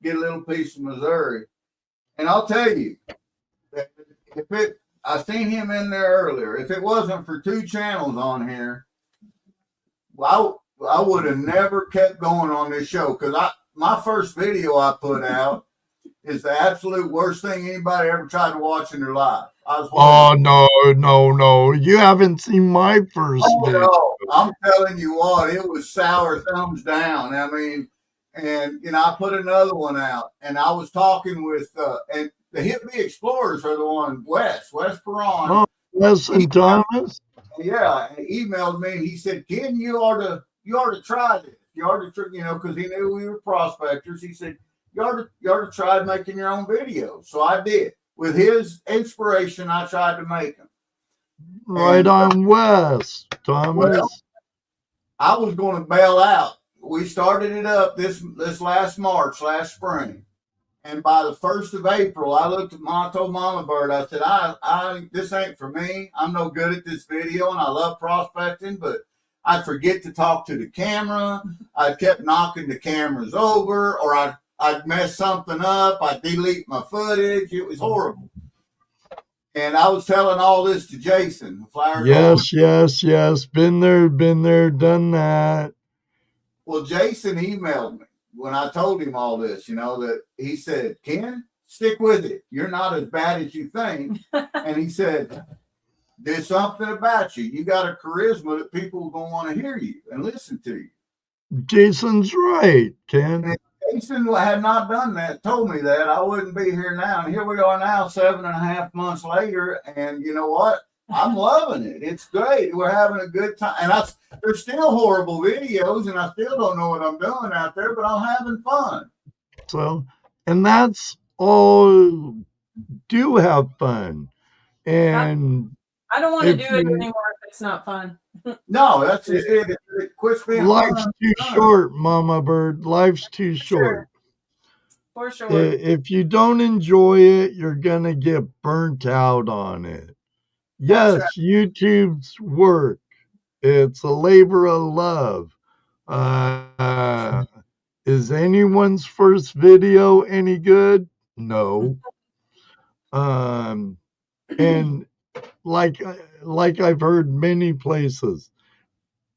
get a little piece of Missouri. And I'll tell you, I seen him in there earlier. If it wasn't for 2 channels on here, well, I would have never kept going on this show, because my first video I put out is the absolute worst thing anybody ever tried to watch in their life. Oh, no. You haven't seen my first video. No. I'm telling you what, it was sour thumbs down. I mean, and, you know, I put another one out, and I was talking with, and the Hit Me Explorers are the one, Wes Perron. Oh, Wes and Thomas? Yeah, he emailed me, and he said, Ken, you ought to try this. You ought to, you know, because he knew we were prospectors. He said, you ought to try making your own videos. So I did. With his inspiration, I tried to make them. Right on, Wes, Thomas. Well, I was going to bail out. We started it up this last March, last spring. And by the 1st of April, I told Mamabird, I said, I this ain't for me. I'm no good at this video, and I love prospecting, but I'd forget to talk to the camera. I kept knocking the cameras over, or I'd mess something up. I'd delete my footage. It was horrible. And I was telling all this to Jason. Yes. Been there, done that. Well, Jason emailed me when I told him all this, you know, that he said, Ken, stick with it. You're not as bad as you think. And he said, there's something about you. You got a charisma that people are going to want to hear you and listen to you. Jason's right, Ken. And Jason had not done that, told me that, I wouldn't be here now. And here we are now, 7.5 months later. And you know what? I'm loving it. It's great. We're having a good time. And there's still horrible videos, and I still don't know what I'm doing out there, but I'm having fun. So, and that's all. Do have fun. And I don't want to do it anymore if it's not fun. No, that's just it. It quits being life's too short, Mama Bird. Life's too short. For sure. If you don't enjoy it, you're going to get burnt out on it. Yes, YouTube's work. It's a labor of love. Is anyone's first video any good? No. And like I've heard many places,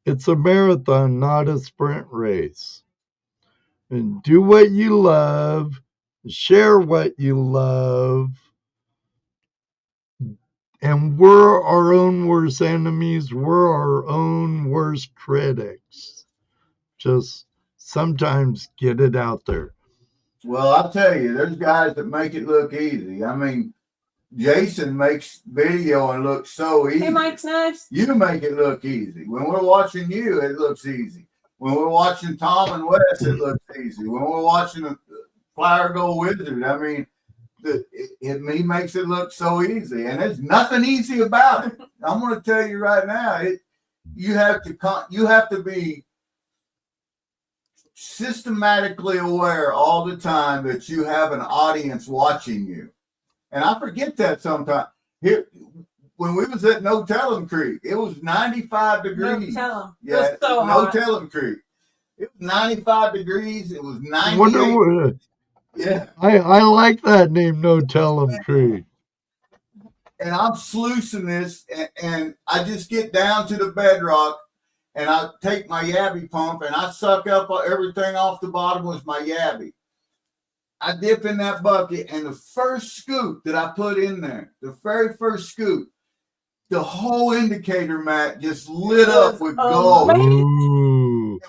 it's a marathon, not a sprint race. And do what you love, share what you love, and we're our own worst enemies. We're our own worst critics. Just sometimes get it out there. Well, I'll tell you, there's guys that make it look easy. I mean, Jason makes video and looks so easy. Hey, Mike's Knives. You make it look easy. When we're watching you, it looks easy. When we're watching Tom and Wes, it looks easy. When we're watching the Flower Gold Wizard, I mean, he makes it look so easy, and there's nothing easy about it. I'm going to tell you right now, you have to be systematically aware all the time that you have an audience watching you. And I forget that sometimes. Here, when we was at No Tellin' Creek, it was 95 degrees. No Tellin'. Yeah, It was so No hot. Tellin' Creek. It was 95 degrees. It was 98. Yeah. I like that name, No Tellin' Creek. And I'm sluicing this, and I just get down to the bedrock, and I take my yabby pump, and I suck up everything off the bottom with my yabby. I dip in that bucket, and the first scoop that I put in there, the very first scoop, the whole indicator mat just lit up with gold. Ooh.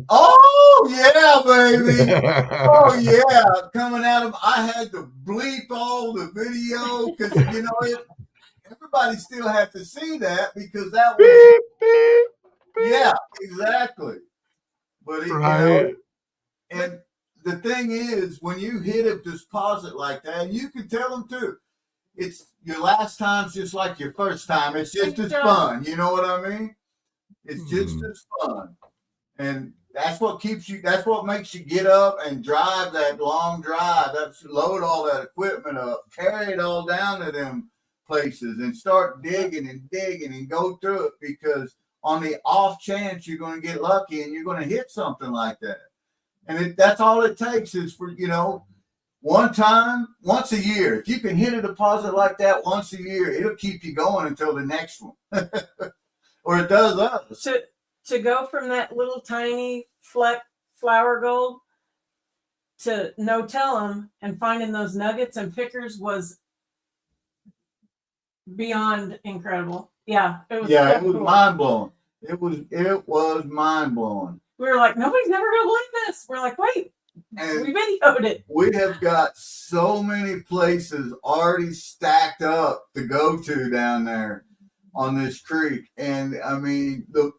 Oh, yeah, baby. Oh, yeah. Coming out of, I had to bleep all the video because, you know, everybody still had to see that because that was, yeah, exactly. But, it, Right. you know, and the thing is, when you hit a deposit like that, and you can tell them too, it's your last time's just like your first time. It's just as fun. You know what I mean? It's just as fun. And that's what keeps you, that's what makes you get up and drive that long drive. That's load all that equipment up, carry it all down to them places and start digging and go through it, because on the off chance you're going to get lucky and you're going to hit something like that. And that's all it takes is for, you know, one time, once a year. If you can hit a deposit like that once a year, it'll keep you going until the next one. Or it does us. To go from that little tiny flower gold to No Tellin' and finding those nuggets and pickers was beyond incredible. Yeah, it was. Yeah, it was cool. mind blowing. It was mind blowing. We were like, nobody's never gonna believe this. We're like, wait, And we videoed it. we have got so many places already stacked up to go to down there on this creek. And I mean, the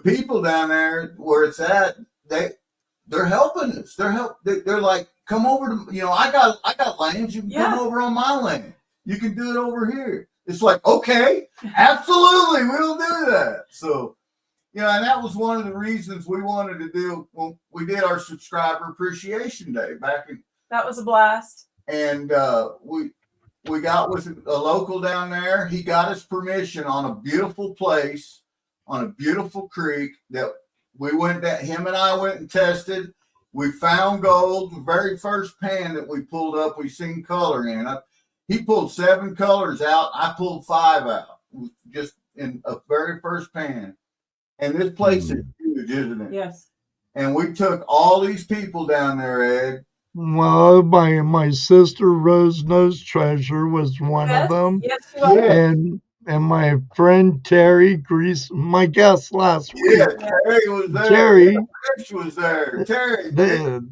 people down there where it's at, they're helping us. They're like, come over to, you know, I got land. You can come over on my land. You can do it over here. It's like, okay, absolutely, we'll do that. So, you know, and that was one of the reasons we wanted to do when we did our subscriber appreciation day back in. That was a blast. And we got with a local down there. He got us permission on a beautiful place, on a beautiful creek that we went. That him and I went and tested. We found gold. The very first pan that we pulled up, we seen color in. He pulled 7 colors out. I pulled 5 out, just in a very first pan. And this place is huge, isn't it? Yes. And we took all these people down there, Ed. Well, my sister Rose Nose Treasure was one of them. Yes, she was. And my friend Terry Grease, my guest last week. Yeah, Terry was there. Terry. Rich was there. Terry. And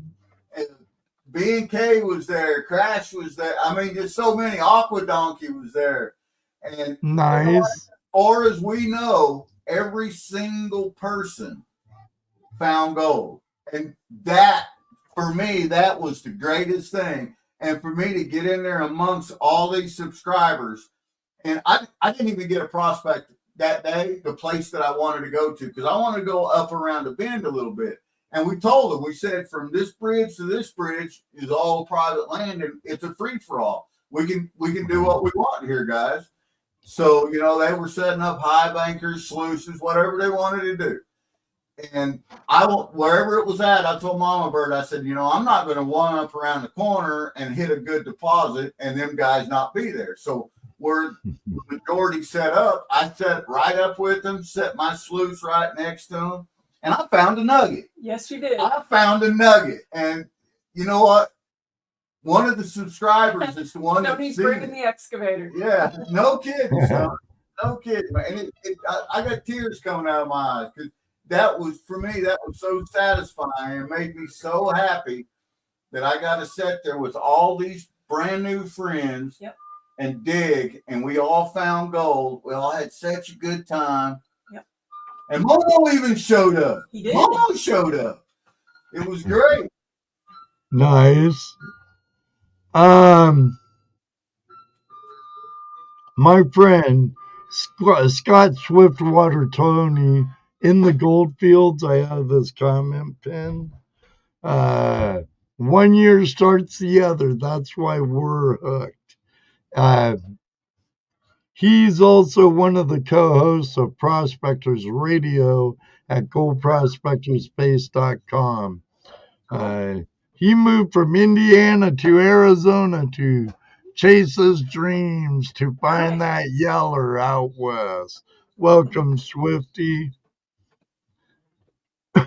B&K was there. Crash was there. I mean, there's so many. Aqua Donkey was there. And nice. As far as we know, every single person found gold. And that, for me, that was the greatest thing. And for me to get in there amongst all these subscribers, and I didn't even get a prospect that day, the place that I wanted to go to, because I wanted to go up around the bend a little bit. And we told them, we said, from this bridge to this bridge is all private land, and it's a free-for-all. We can do what we want here, guys. So, you know, they were setting up high bankers, sluices, whatever they wanted to do. And wherever it was at, I told Mamabird, I said, you know, I'm not going to one up around the corner and hit a good deposit and them guys not be there. So where the majority set up, I set right up with them, set my sluice right next to them, and I found a nugget. Yes, you did. I found a nugget. And you know what? One of the subscribers is the one that's bringing the excavator. Yeah, no kidding, son. No kidding, man. And I got tears coming out of my eyes because that was, for me, that was so satisfying and made me so happy that I got to sit there with all these brand new friends and dig, and we all found gold. We all had such a good time. Yep. And Momo even showed up. He did. Momo showed up. It was great. Nice. My friend Scott Swiftwater Tony in the Goldfields, I have his comment pin. 1 year starts the other. That's why we're hooked. He's also one of the co-hosts of Prospectors Radio at goldprospectorspace.com. He moved from Indiana to Arizona to chase his dreams, to find that yeller out west. Welcome, Swifty.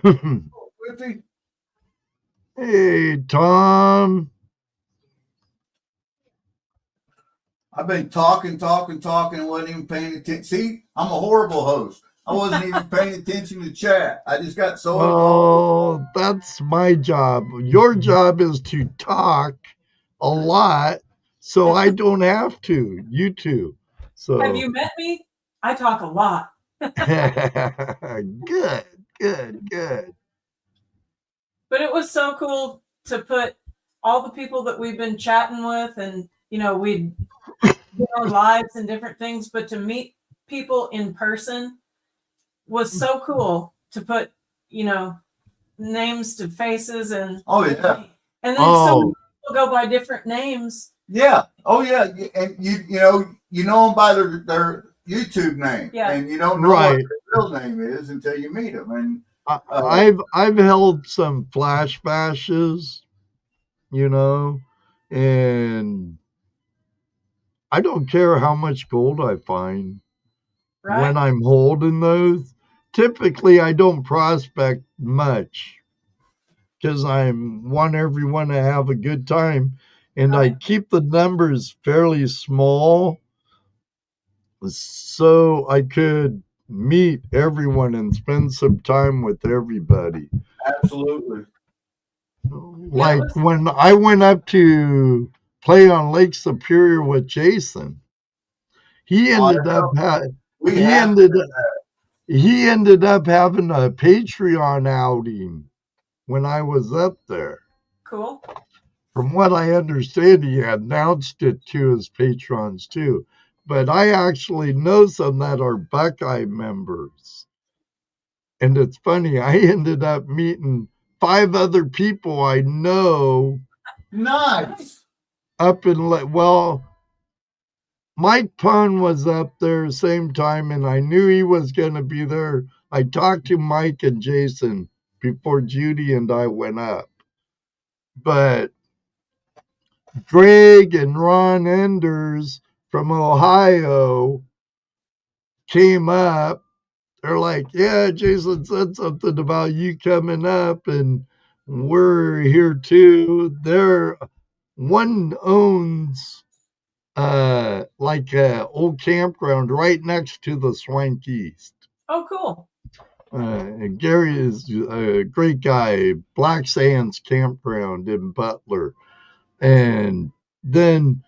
Swifty. Hey, Tom. I've been talking, and wasn't even paying attention. See, I'm a horrible host. I wasn't even paying attention to chat. I just got so involved. That's my job. Your job is to talk a lot, so I don't have to. You two. So have you met me? I talk a lot. Good. But it was so cool to put all the people that we've been chatting with, and you know, we'd do our lives and different things, but to meet people in person was so cool, to put, you know, names to faces, and and then some people go by different names. Yeah. Oh yeah. And you know them by their YouTube name. Yeah. And you don't know what their real name is until you meet them. And I've held some flash bashes, you know, and I don't care how much gold I find when I'm holding those. Typically, I don't prospect much because I want everyone to have a good time, and I keep the numbers fairly small so I could meet everyone and spend some time with everybody. Absolutely. Like when I went up to play on Lake Superior with Jason, he ended up having a Patreon outing when I was up there. Cool. From what I understand, he announced it to his patrons too. But I actually know some that are Buckeye members. And it's funny, I ended up meeting 5 other people I know. Nice. Up in, Mike Pun was up there same time, and I knew he was going to be there. I talked to Mike and Jason before Judy and I went up. But Greg and Ron Enders from Ohio came up. They're like, yeah, Jason said something about you coming up, and we're here too. One owns like a old campground right next to the Swank East. Oh, cool. And Gary is a great guy. Black Sands Campground in Butler. And then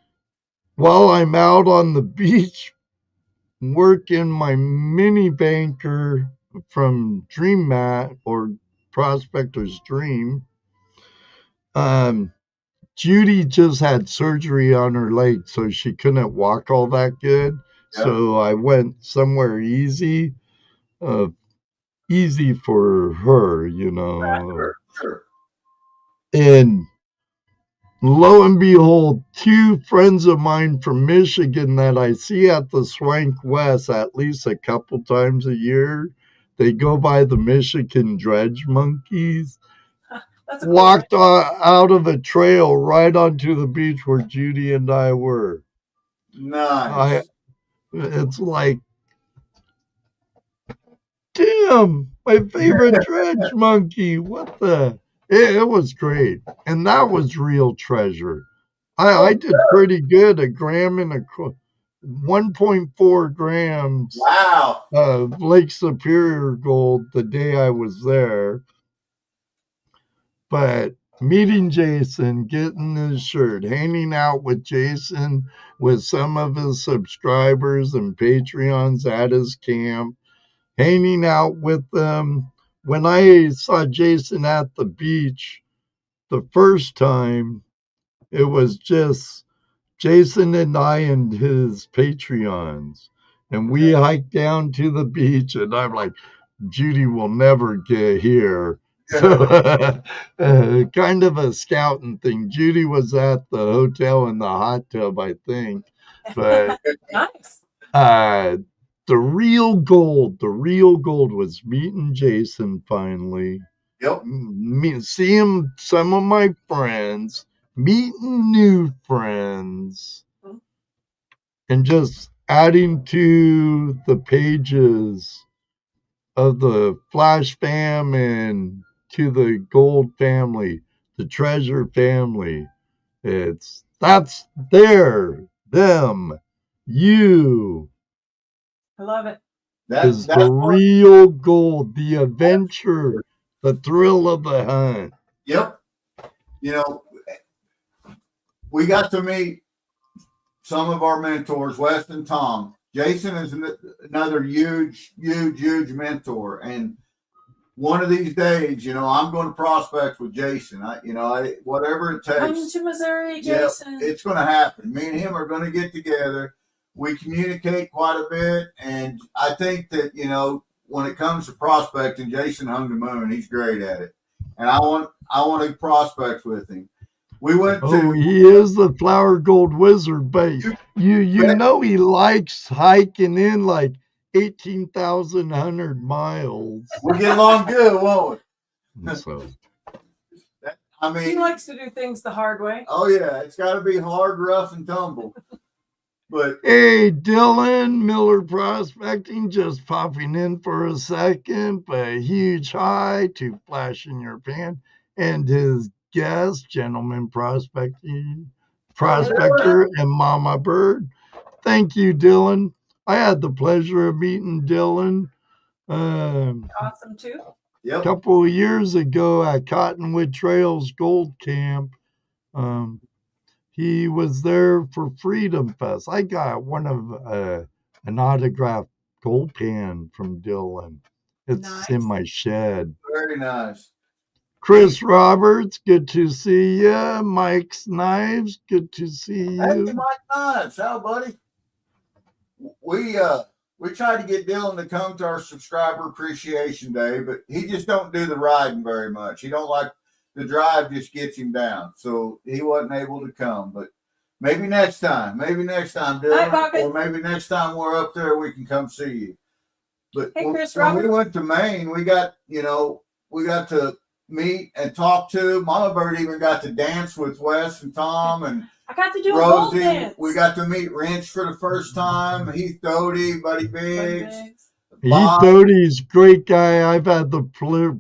while I'm out on the beach working my mini banker from Dream Mat or Prospector's Dream, Judy just had surgery on her leg, so she couldn't walk all that good. Yeah. So I went somewhere easy for her, you know. Sure. And lo and behold, two friends of mine from Michigan that I see at the Swank West at least a couple times a year, they go by the Michigan Dredge Monkeys, That's a cool walked out of a trail right onto the beach where Judy and I were. Nice. It's like, damn, my favorite dredge monkey. What the? It was great. And that was real treasure. I did pretty good. 1.4 grams Wow. of Lake Superior gold the day I was there. But meeting Jason, getting his shirt, hanging out with Jason, with some of his subscribers and Patreons at his camp, hanging out with them. When I saw Jason at the beach the first time, it was just Jason and I and his Patreons. And we hiked down to the beach, and I'm like, Judy will never get here. So, kind of a scouting thing. Judy was at the hotel in the hot tub, I think. But nice. the real gold was meeting Jason finally. Yep. Seeing some of my friends, meeting new friends, and just adding to the pages of the FlashFam and to the Gold family, the Treasure family. That's them, you. I love it. Is the real gold, the adventure, the thrill of the hunt. Yep. You know, we got to meet some of our mentors, Wes and Tom. Jason is another huge mentor. And one of these days, you know, I'm going to prospect with Jason. Whatever it takes. Come to Missouri, Jason. Yeah, it's going to happen. Me and him are going to get together. We communicate quite a bit. And I think that, you know, when it comes to prospecting, Jason hung the moon. He's great at it. And I want to prospect with him. We went to. He is the flower gold wizard, but you know he likes hiking in like 18,100 miles. We'll get along good, won't we? So, I mean, he likes to do things the hard way. Oh yeah, it's got to be hard, rough, and tumble. But hey, Dylan Miller Prospecting, just popping in for a second, but a huge hi to Flash in Your Pan and his guest, Gentleman Prospector and Mamabird. Thank you, Dylan. I had the pleasure of meeting Dylan awesome too. A couple of years ago at Cottonwood Trails Gold Camp. He was there for Freedom Fest. I got one of an autographed gold pan from Dylan. It's in my shed. Very nice. Chris Roberts, good to see you. Mike's Knives, good to see you. Hey, Mike Knives, how buddy? We tried to get Dylan to come to our subscriber appreciation day, but he just don't do the riding very much. He don't like the drive, just gets him down, so he wasn't able to come. But maybe next time, Dylan, or maybe next time we're up there, we can come see you. But hey, Chris when Roberts. we went to Maine, we got to meet and talk to. Mamabird even got to dance with Wes and Tom and I got to do Rosie. a gold dance. We got to meet Wrench for the first time. Heath Doty, Buddy Biggs. Heath Doty's a great guy. I've had the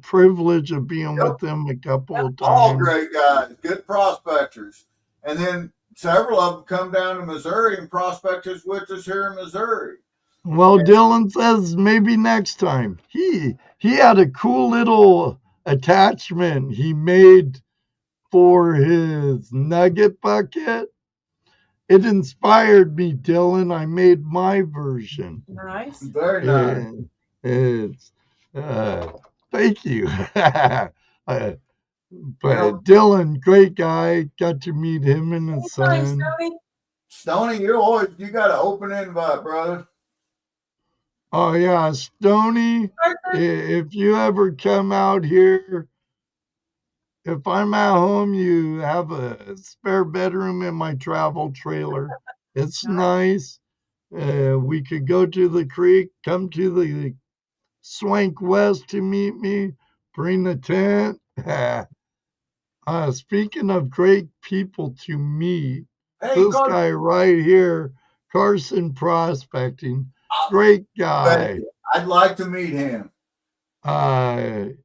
privilege of being with him a couple of times. All great guys, good prospectors. And then several of them come down to Missouri and prospectors with us here in Missouri. Well, Dylan says maybe next time. He had a cool little attachment he made for his nugget bucket. It inspired me, Dylan. I made my version. Nice. Very nice. It's thank you. But Dylan, great guy. Got to meet him and his son. Stoney, you got an open invite, brother. Oh yeah, Stoney. If you ever come out here, if I'm at home, you have a spare bedroom in my travel trailer. It's nice. We could go to the creek, come to the Swank West to meet me, bring the tent. Speaking of great people to meet, Hey, this Carson, guy right here, Carson Prospecting, great guy. I'd like to meet him.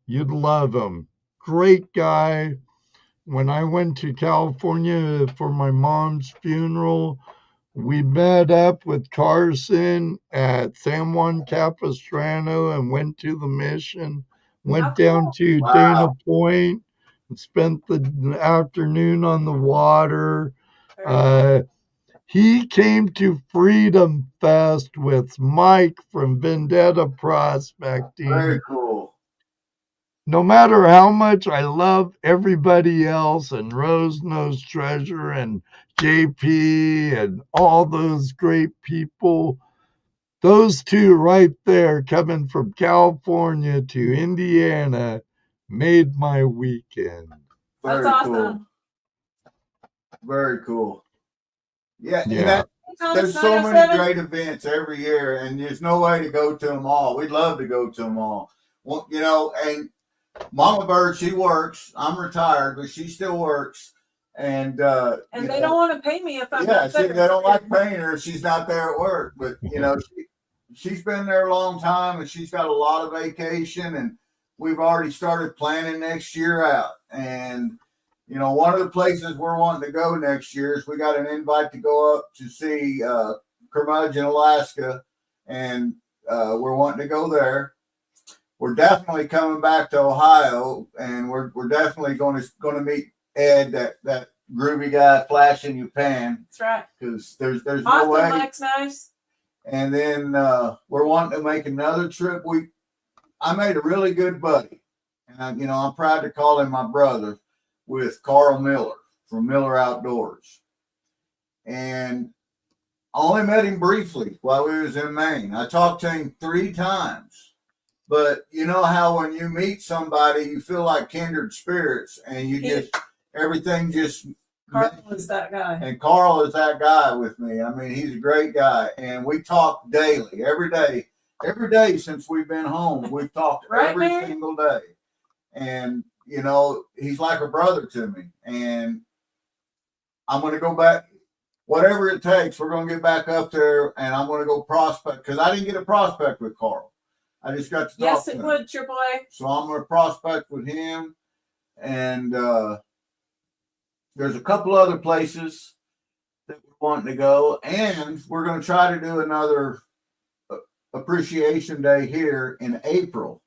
You'd love him. Great guy. When I went to California for my mom's funeral, we met up with Carson at San Juan Capistrano and went to the mission, went down to Dana Point, and spent the afternoon on the water. He came to Freedom Fest with Mike from Vendetta Prospecting. Very cool. No matter how much I love everybody else and Rose Knows Treasure and JP and all those great people, those two right there coming from California to Indiana made my weekend. That's Very awesome. cool. Very cool. Yeah. Yeah. There's so many great events every year, and there's no way to go to them all. We'd love to go to them all. Well, you know, and Mamabird, she works. I'm retired, but she still works. And they don't want to pay me if I'm not they there. don't like paying her if she's not there at work. But you know, she's been there a long time, and she's got a lot of vacation, and we've already started planning next year out. And you know, one of the places we're wanting to go next year is we got an invite to go up to see Curmudgeon, Alaska, and we're wanting to go there. We're definitely coming back to Ohio, and we're definitely going to meet Ed, that groovy guy, Flash in your pan. That's right. Because there's Austin no way. Mike's nice. And then we're wanting to make another trip. I made a really good buddy, and I'm proud to call him my brother, with Carl Miller from Miller Outdoors. And I only met him briefly while we was in Maine. I talked to him 3 times. But you know how when you meet somebody, you feel like kindred spirits, and everything just. Carl is that guy. And Carl is that guy with me. I mean, he's a great guy. And we talk daily, every day. Every day since we've been home, we've talked every single day. And, you know, he's like a brother to me. And I'm going to go back. Whatever it takes, we're going to get back up there, and I'm going to go prospect, because I didn't get a prospect with Carl. I just got to talk to him. Yes, it would, Triple A. So I'm going to prospect with him. And there's a couple other places that we're wanting to go. And we're going to try to do another Appreciation Day here in April.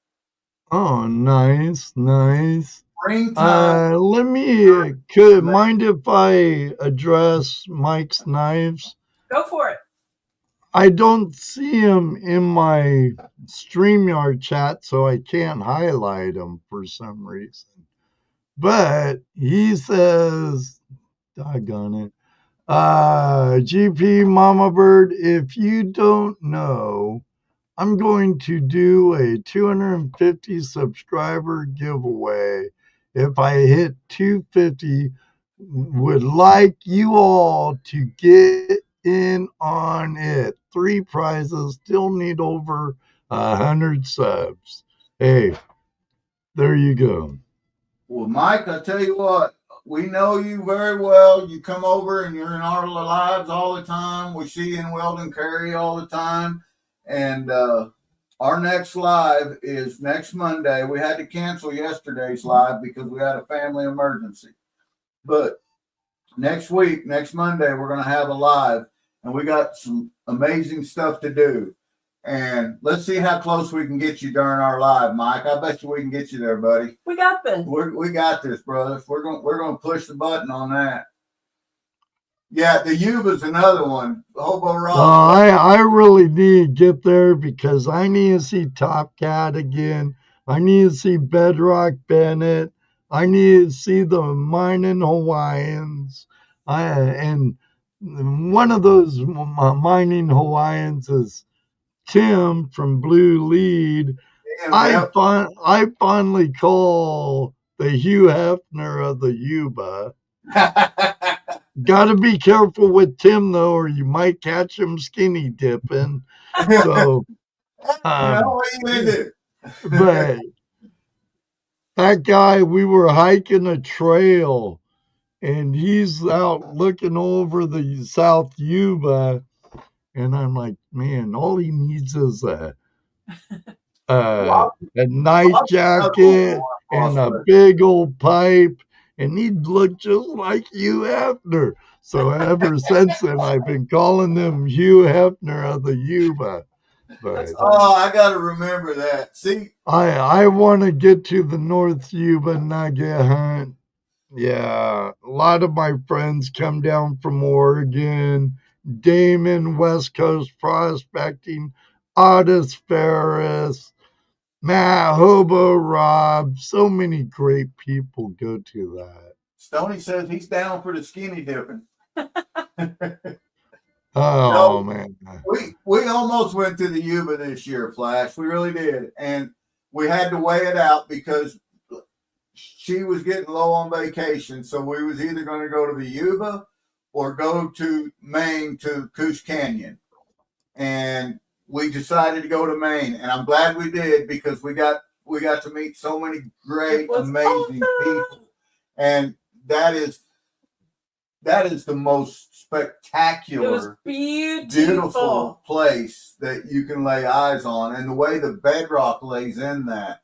Oh, nice, nice. Springtime. Mind if I address Mike's Knives? Go for it. I don't see him in my StreamYard chat, so I can't highlight him for some reason. But he says, doggone it, GP Mamabird, if you don't know, I'm going to do a 250 subscriber giveaway. If I hit 250, would like you all to get in on it. 3 prizes, still need over 100 subs. Hey, there you go. Well, Mike, I tell you what, we know you very well. You come over and you're in our lives all the time. We see you in Weldon Cary all the time. And our next live is next Monday. We had to cancel yesterday's live because we had a family emergency. But next week, next Monday, we're going to have a live. And we got some amazing stuff to do. And let's see how close we can get you during our live, Mike. I bet you we can get you there, buddy. We got this. We got this, brother. We're going to push the button on that. Yeah, the Yuba's another one. Hobo Rock. I really need to get there because I need to see Top Cat again. I need to see Bedrock Bennett. I need to see the Mining Hawaiians. And one of those Mining Hawaiians is Tim from Blue Lead. I fondly call the Hugh Hefner of the Yuba. Got to be careful with Tim, though, or you might catch him skinny dipping. So, what are you gonna do? but that guy, we were hiking a trail, and he's out looking over the South Yuba, and I'm like, man, all he needs is a night jacket and a big old pipe, and he'd look just like Hugh Hefner. So ever since then, I've been calling him Hugh Hefner of the Yuba. But I got to remember that. See, I want to get to the North Yuba Nugget Hunt. Yeah, a lot of my friends come down from Oregon. Damon, West Coast Prospecting, Otis Ferris, Matt, Hobo, Rob. So many great people go to that. Stoney says he's down for the skinny dipping. Oh, man. We almost went to the Yuba this year, Flash. We really did. And we had to weigh it out because she was getting low on vacation. So we was either going to go to the Yuba or go to Maine to Coos Canyon. And we decided to go to Maine. And I'm glad we did because we got to meet so many great, amazing people. And that is the most spectacular, beautiful place that you can lay eyes on, and the way the bedrock lays in that.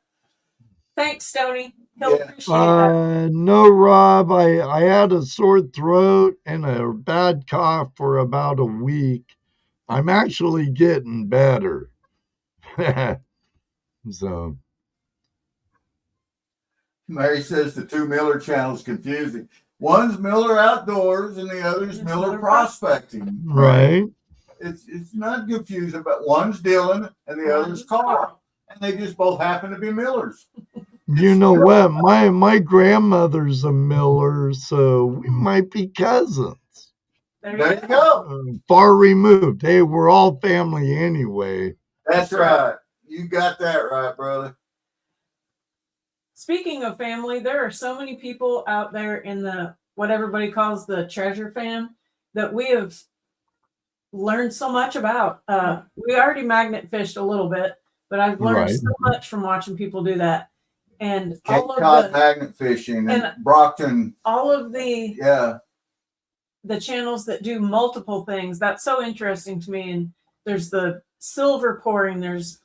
Thanks, Stoney. He'll appreciate that. No, Rob. I had a sore throat and a bad cough for about a week. I'm actually getting better. So. Mary says the two Miller channels confusing. One's Miller Outdoors and the other's Miller Prospecting. Right. It's not confusing, but one's Dylan and the other's Carl. And they just both happen to be Millers. You know what? My grandmother's a Miller, so we might be cousins. There you go. Far removed. Hey, we're all family anyway. That's right. You got that right, brother. Speaking of family, there are so many people out there in the what everybody calls the treasure fam that we have learned so much about. We already magnet fished a little bit, but I've learned so much from watching people do that. And all of the magnet fishing and Brockton, all of the channels that do multiple things. That's so interesting to me. And there's the silver pouring. There's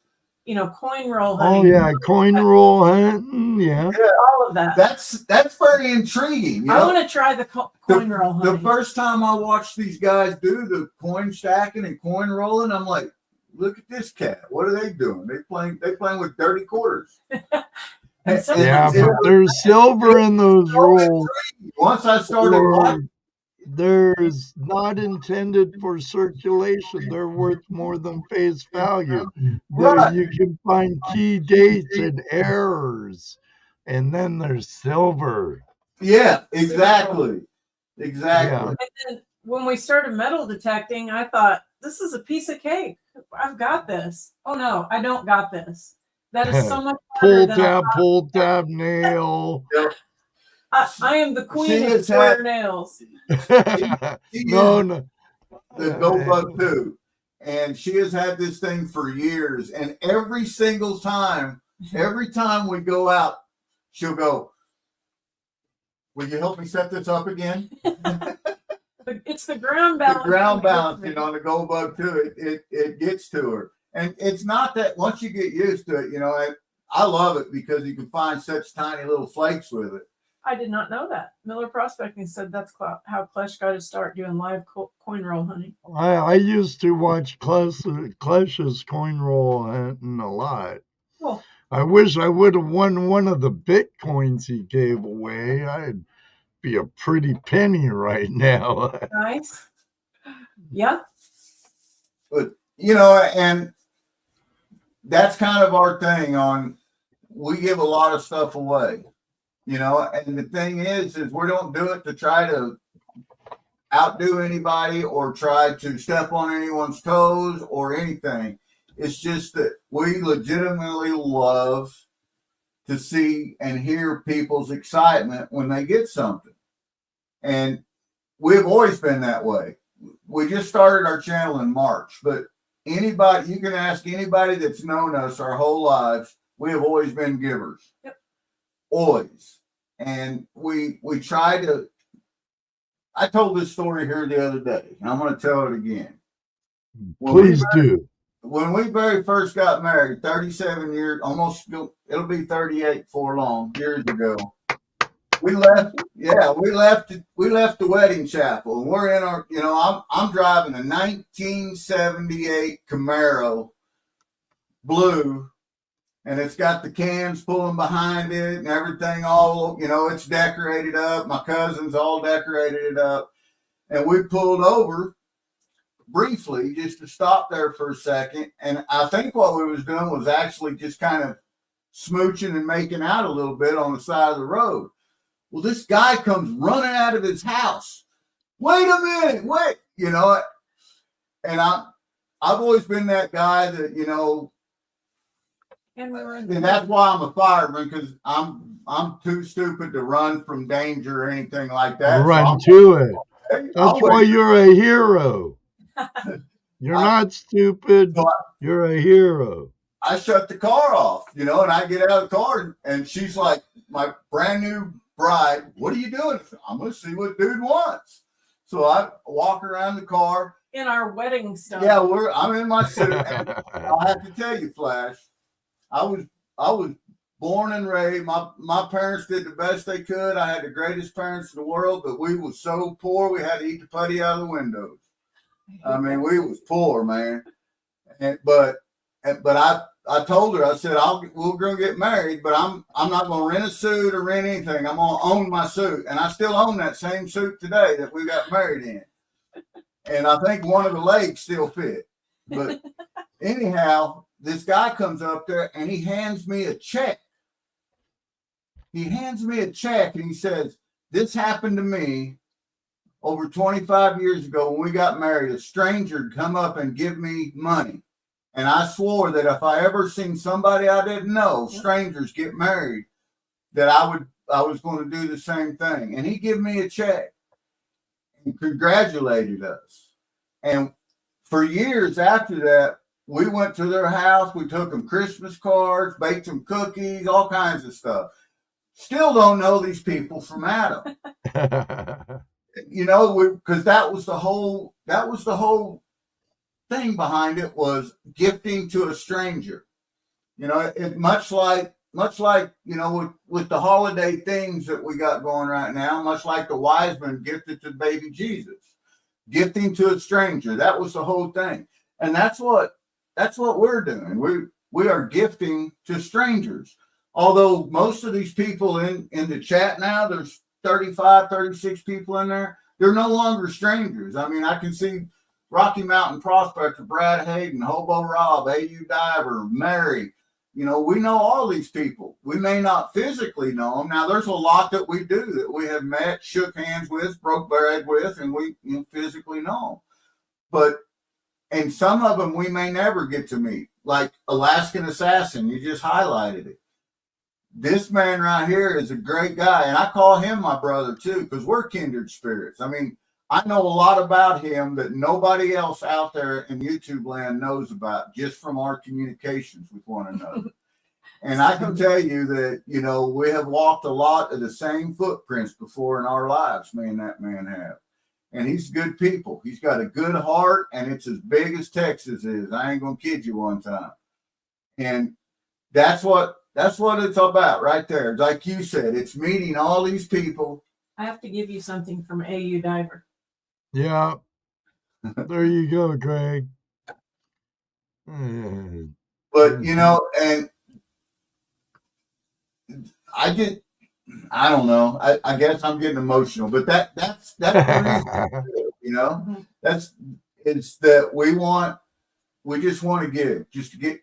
coin roll hunting. Oh yeah, coin roll hunting. Yeah, all of that. That's very intriguing. I want to try the coin roll hunting. The first time I watched these guys do the coin stacking and coin rolling, I'm like, look at this cat. What are they doing? They playing with dirty quarters. But there's silver in those rolls. Once I started watching. There's not intended for circulation. They're worth more than face value. There you can find key dates and errors, and then there's silver. Yeah, exactly. Yeah. And then when we started metal detecting, I thought, this is a piece of cake. I've got this. Oh no, I don't got this. That is so much better pull tab, nail. I am the queen of square nails. No. The Gold Bug too. And she has had this thing for years. And every single time, we go out, she'll go, will you help me set this up again? It's the ground balance. The ground balancing on the Gold Bug too. It gets to her. And it's not that once you get used to it, I love it because you can find such tiny little flakes with it. I did not know that. Miller Prospecting said that's how Klesh got to start doing live coin roll hunting. I used to watch Klesh's coin roll hunting a lot. Cool. I wish I would have won one of the Bitcoins he gave away. I'd be a pretty penny right now. Nice. Yeah. But, and that's kind of our thing we give a lot of stuff away. And the thing is we don't do it to try to outdo anybody or try to step on anyone's toes or anything. It's just that we legitimately love to see and hear people's excitement when they get something. And we've always been that way. We just started our channel in March, but anybody, you can ask anybody that's known us our whole lives, we have always been givers. Yep. Always. And we try to, I told this story here the other day, and I'm going to tell it again. Please do. When we very first got married, 37 years, almost, it'll be 38 before long, years ago. We left the wedding chapel, and we're in our, I'm driving a 1978 Camaro blue, and it's got the cans pulling behind it and everything all, it's decorated up. My cousins all decorated it up, and we pulled over briefly just to stop there for a second. And I think what we was doing was actually just kind of smooching and making out a little bit on the side of the road. Well, this guy comes running out of his house. Wait a minute, wait, and I've always been that guy that, and that's why I'm a fireman, because I'm too stupid to run from danger or anything like that. Run to it. That's why you're a hero. You're not stupid. You're a hero. I shut the car off, and I get out of the car, and she's like, my brand new bride, what are you doing? I'm going to see what dude wants. So I walk around the car. In our wedding stuff. Yeah, I'm in my suit. I have to tell you, Flash, I was born and raised. My parents did the best they could. I had the greatest parents in the world, but we was so poor we had to eat the putty out of the windows. I mean, we was poor, man. But I told her, I said, we're going to get married, but I'm not going to rent a suit or rent anything. I'm going to own my suit. And I still own that same suit today that we got married in. And I think one of the legs still fit. But anyhow, this guy comes up there and he hands me a check. He hands me a check and he says, this happened to me over 25 years ago when we got married. A stranger would come up and give me money. And I swore that if I ever seen somebody I didn't know, strangers get married, that I was going to do the same thing. And he gave me a check and congratulated us. And for years after that, we went to their house. We took them Christmas cards, baked them cookies, all kinds of stuff. Still don't know these people from Adam. Because that was the whole thing behind it, was gifting to a stranger. It much like with the holiday things that we got going right now, much like the wise men gifted to baby Jesus, gifting to a stranger. That was the whole thing, and that's what we're doing. We are gifting to strangers. Although most of these people in the chat now, there's 35, 36 people in there. They're no longer strangers. I mean, I can see Rocky Mountain Prospector, Brad Hayden, Hobo Rob, AU Diver, Mary. We know all these people. We may not physically know them. Now, there's a lot that we do that we have met, shook hands with, broke bread with, and we physically know them. And some of them we may never get to meet, like Alaskan Assassin. You just highlighted it. This man right here is a great guy, and I call him my brother too, because we're kindred spirits. I mean, I know a lot about him that nobody else out there in YouTube land knows about, just from our communications with one another. And I can tell you that, we have walked a lot of the same footprints before in our lives, me and that man have. And he's good people. He's got a good heart, and it's as big as Texas is. I ain't going to kid you one time. And that's what it's about right there. Like you said, it's meeting all these people. I have to give you something from AU Diver. Yeah. There you go, Greg. But, and I don't know. I guess I'm getting emotional, but that's the reason, it's that we just want to give, just to get,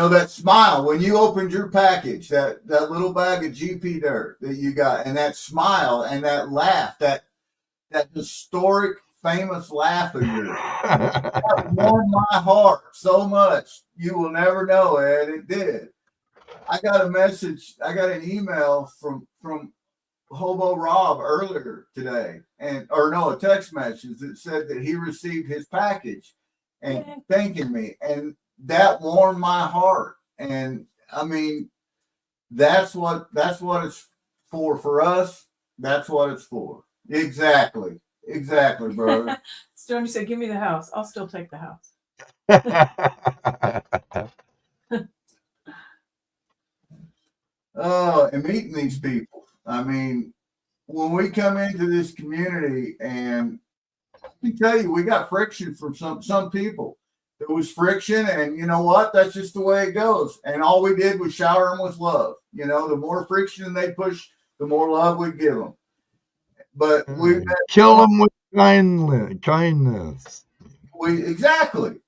that smile when you opened your package, that little bag of GP dirt that you got, and that smile and that laugh, that historic, famous laugh of yours, that warmed my heart so much. You will never know, Ed. It did. I got a message. I got an email from Hobo Rob earlier today, a text message that said that he received his package and thanking me, and that warmed my heart. And I mean, that's what it's for us. That's what it's for. Exactly, brother. Stoney said, "Give me the house. I'll still take the house." Oh, and meeting these people. I mean, when we come into this community, and I can tell you, we got friction from some people. There was friction, and you know what? That's just the way it goes. And all we did was shower them with love. You know, the more friction they push, the more love we give them. But we kill them with kindness. Exactly.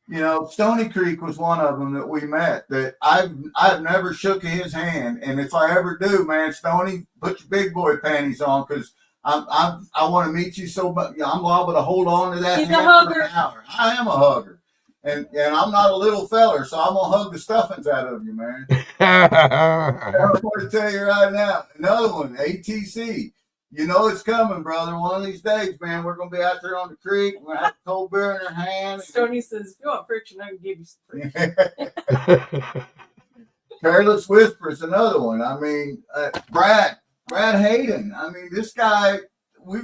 You know, Stony Creek was one of them that we met. That I've never shook his hand, and if I ever do, man, Stony, put your big boy panties on, because I want to meet you so much. I'm liable to hold on to that He's hand a hugger. for an hour. I am a hugger, and I'm not a little feller, so I'm gonna hug the stuffings out of you, man. I'm going to tell you right now. Another one, ATC. You know it's coming, brother. One of these days, man, we're going to be out there on the creek. We're going to have a cold beer in our hand. Stoney says, "If you want friction, I can give you some friction." Careless Whisper's another one. I mean, Brad Hayden. I mean, this guy,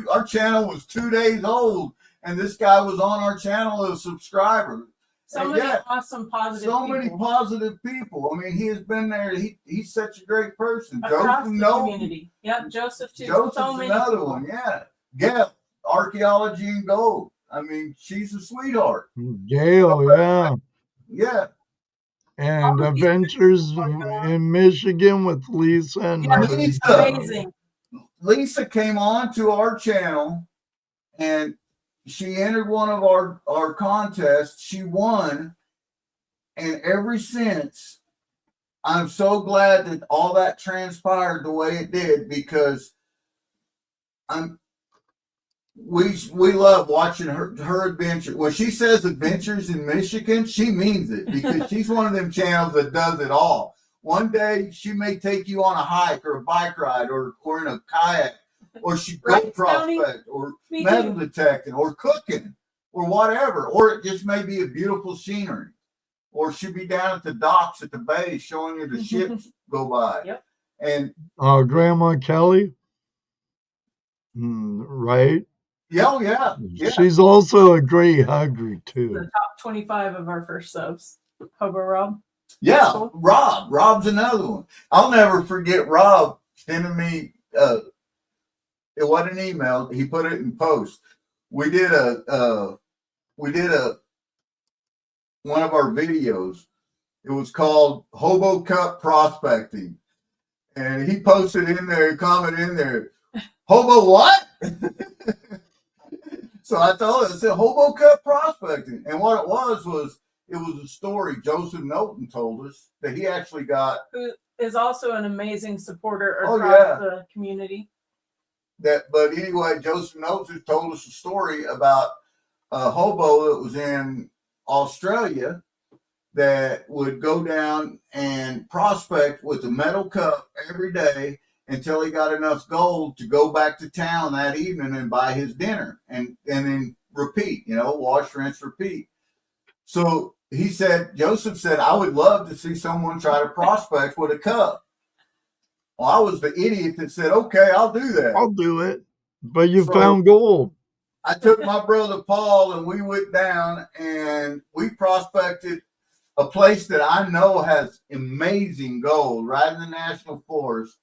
our channel was 2 days old, and this guy was on our channel as a subscriber. So many awesome, positive people. Many positive people. I mean, he has been there. He's such a great person. Across the community. Yep, Joseph too. Joseph's another one. Yeah. Gail, Archaeology and Gold. I mean, she's a sweetheart. Gail, yeah. Yeah. And Adventures in Michigan with Lisa and Amazing. Lisa came on to our channel, and she entered one of our contests. She won. And ever since, I'm so glad that all that transpired the way it did, because we love watching her adventure. When she says Adventures in Michigan, she means it, because she's one of them channels that does it all. One day she may take you on a hike or a bike ride or in a kayak, or she gold prospect, or metal detecting, or cooking, or whatever. Or it just may be a beautiful scenery. Or she'll be down at the docks at the bay showing you the ships go by. Yep. And Grandma Kelly, right? Yeah. She's also a great hugger too. The top 25 of our first subs. Hobo Rob. Yeah, cool. Rob's another one. I'll never forget Rob sending me it wasn't an email. He put it in post. We did one of our videos. It was called Hobo Cup Prospecting. And he posted in there, comment in there, Hobo what? So I told him, I said, Hobo Cup Prospecting. And what it was a story Joseph Knowlton told us that he actually got. Who is also an amazing supporter across the community. But anyway, Joseph Knowlton told us a story about a hobo that was in Australia that would go down and prospect with a metal cup every day until he got enough gold to go back to town that evening and buy his dinner and then repeat, wash, rinse, repeat. So Joseph said, I would love to see someone try to prospect with a cup. Well, I was the idiot that said, okay, I'll do that. I'll do it. But you found gold. I took my brother Paul and we went down and we prospected a place that I know has amazing gold right in the National Forest.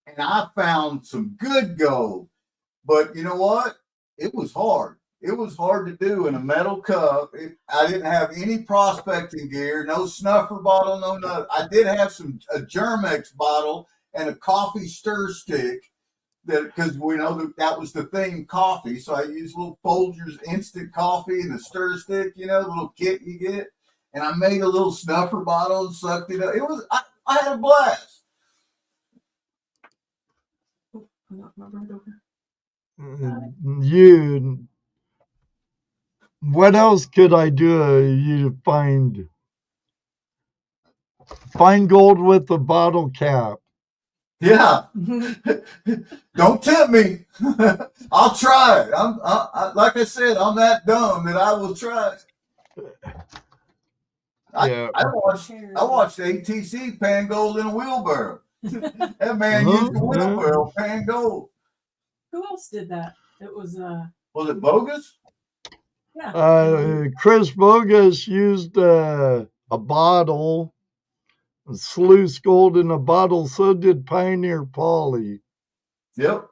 And I found some good gold. But you know what? It was hard. It was hard to do in a metal cup. I didn't have any prospecting gear, no snuffer bottle, no nothing. I did have a Germex bottle and a coffee stir stick, because we know that was the thing, coffee. So I used little Folgers instant coffee and the stir stick, the little kit you get. And I made a little snuffer bottle and sucked it up. I had a blast. What else could I do you to find Find gold with a bottle cap. Yeah. Don't tempt me. I'll try it. Like I said, I'm that dumb that I will try it. Yeah. I watched ATC pan gold in a wheelbarrow. That man used a wheelbarrow pan gold. Who else did that? It was it Bogus? Yeah. Chris Bogus used a bottle, sluice gold in a bottle. So did Pioneer Polly. Yep.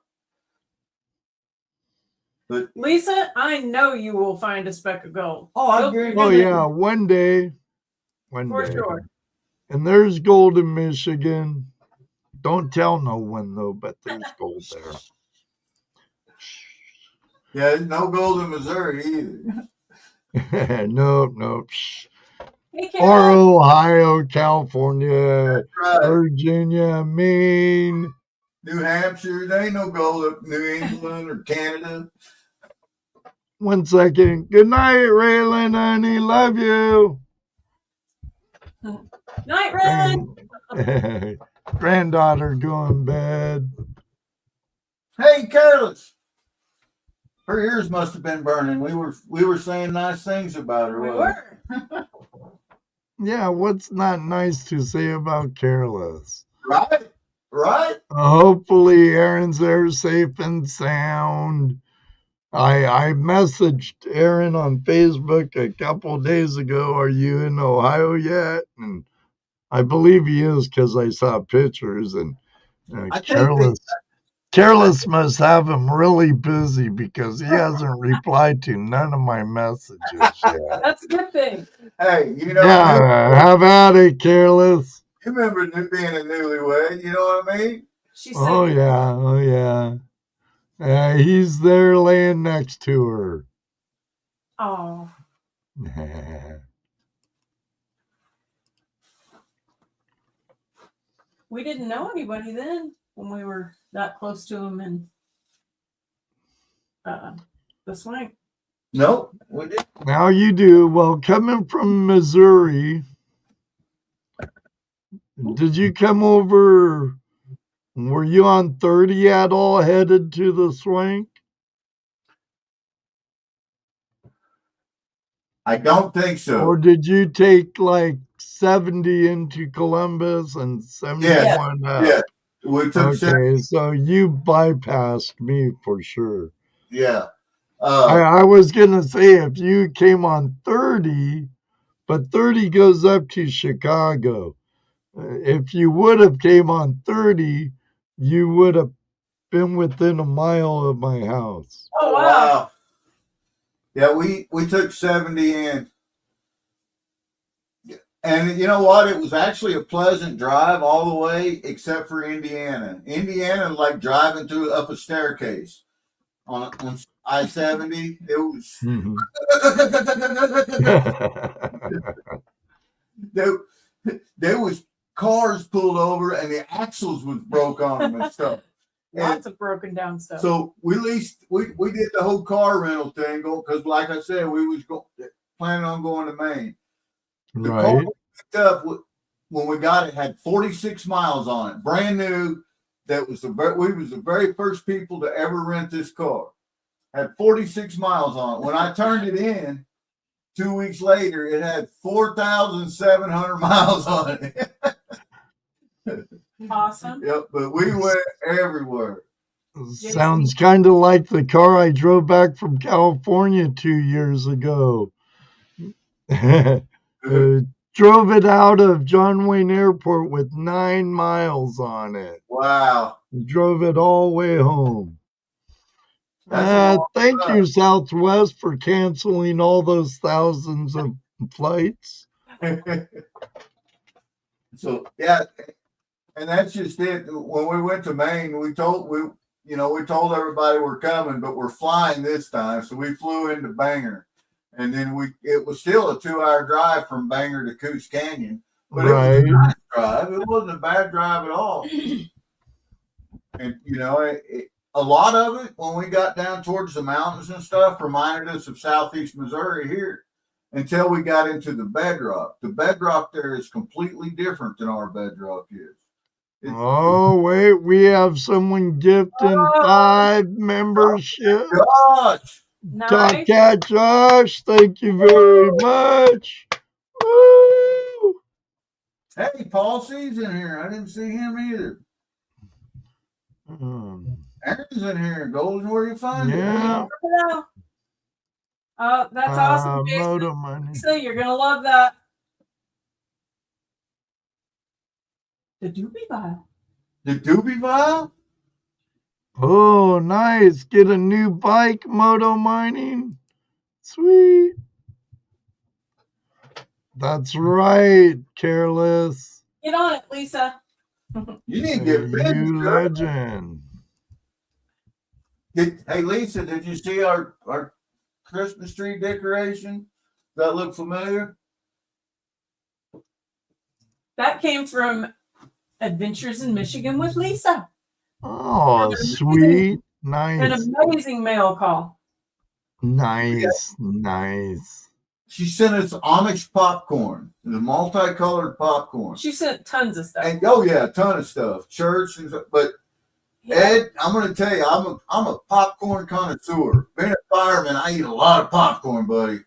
But Lisa, I know you will find a speck of gold. I guarantee. Oh yeah, one day. For sure. And there's gold in Michigan. Don't tell no one though, but there's gold there. Yeah, there's no gold in Missouri either. Nope. Hey, Or Ohio, California, Right. Virginia, Maine. New Hampshire, there ain't no gold up New England or Canada. 1 second. Good night, Raylan, honey. Love you. Night, Raylan. Granddaughter going bed. Hey, Careless. Her ears must have been burning. We were saying nice things about her. We wasn't were. Yeah, what's not nice to say about Careless? we? Right? Hopefully Aaron's there safe and sound. I messaged Aaron on Facebook a couple days ago, are you in Ohio yet? And I believe he is because I saw pictures. And Careless must have him really busy because he hasn't replied to none of my messages yet. That's a good thing. Hey, Yeah, have at it, Careless. You remember being a newlywed, you know what I mean? She said, Oh yeah. He's there laying next to her. oh. We didn't know anybody then when we were that close to him in the swing. Nope, we didn't. Now you do. Well, coming from Missouri, did you come over? Were you on 30 at all headed to the swing? I don't think so. Or did you take like 70 into Columbus and 71 up? Yeah. We took Okay, so you bypassed me for sure. Yeah. I was going to say if you came on 30, but 30 goes up to Chicago. If you would have came on 30, you would have been within a mile of my house. Oh, wow. Yeah, we took 70 in. And you know what? It was actually a pleasant drive all the way except for Indiana. Indiana, like driving up a staircase on I-70. It was there was cars pulled over and the axles was broke on them and stuff. Lots of broken down stuff. So we did the whole car rental thing because, like I said, we was planning on going to Maine. The car we picked up when we got it had 46 miles on it, brand new. We was the very first people to ever rent this car. Had 46 miles on it. When I turned it in 2 weeks later, it had 4,700 miles on it. Awesome. Yep, but we went everywhere. Sounds kind of like the car I drove back from California 2 years ago. Drove it out of John Wayne Airport with 9 miles on it. Wow. Drove it all the way home. Thank you, Southwest, for canceling all those thousands of flights. So, yeah, and that's just it. When we went to Maine, we told everybody we're coming, but we're flying this time. So we flew into Bangor. And then it was still a 2-hour drive from Bangor to Coos Canyon. But it was a nice drive. It wasn't a bad drive at all. And, a lot of it, when we got down towards the mountains and stuff, reminded us of southeast Missouri here. until we got into the bedrock. The bedrock there is completely different than our bedrock is. Oh, wait, we have someone gifting 5 membership. Gosh! Nice. Cat Josh, thank you very much. Woo! Hey, Paul C's in here. I didn't see him either. Aaron's in here. Golden, where you find it? Yeah. Oh, that's awesome, Jason. Moto money. So you're gonna love that. The doobie vial. The doobie vial? Oh, nice. Get a new bike, moto mining. Sweet. That's right, Careless. Get on it, Lisa. You need to get big. You legend. Hey, Lisa, did you see our Christmas tree decoration? Does that look familiar? That came from Adventures in Michigan with Lisa. Oh, sweet. Nice. An amazing mail call. Nice. Nice. She sent us Amish popcorn, the multicolored popcorn. She sent tons of stuff. And oh yeah, a ton of stuff, shirts and stuff. But Ed, I'm going to tell you, I'm a popcorn connoisseur. Being a fireman, I eat a lot of popcorn, buddy.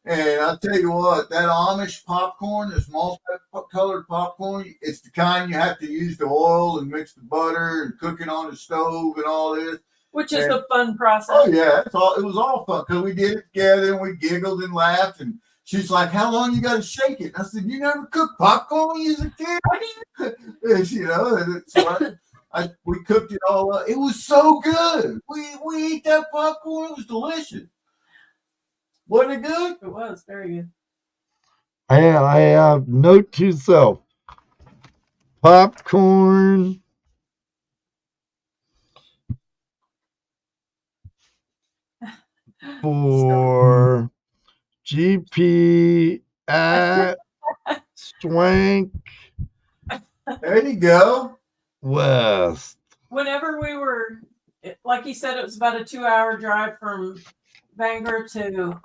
And I'll tell you what, that Amish popcorn, this multicolored popcorn, it's the kind you have to use the oil and mix the butter and cook it on the stove and all this. Which is the fun process. Oh yeah, it was all fun because we did it together and we giggled and laughed. And she's like, "How long you got to shake it?" And I said, "You never cooked popcorn when you was a kid?" And, you know, and so we cooked it all up. It was so good. We ate that popcorn. It was delicious. Wasn't it good? It was very good. I have note to self. Popcorn. For GP at Swank There you go. West. Whenever we were, like you said, it was about a 2-hour drive from Bangor to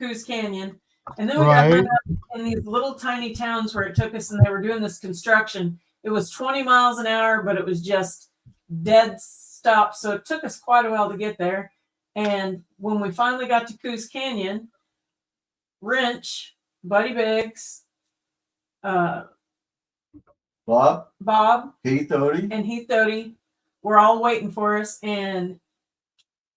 Coos Canyon. And then we got hung up in these little tiny towns where it took us, and they were doing this construction. It was 20 miles an hour, but it was just dead stop. So it took us quite a while to get there. And when we finally got to Coos Canyon, Wrench, Buddy Biggs, Bob, Heath Odie, and Heath Doty were all waiting for us, and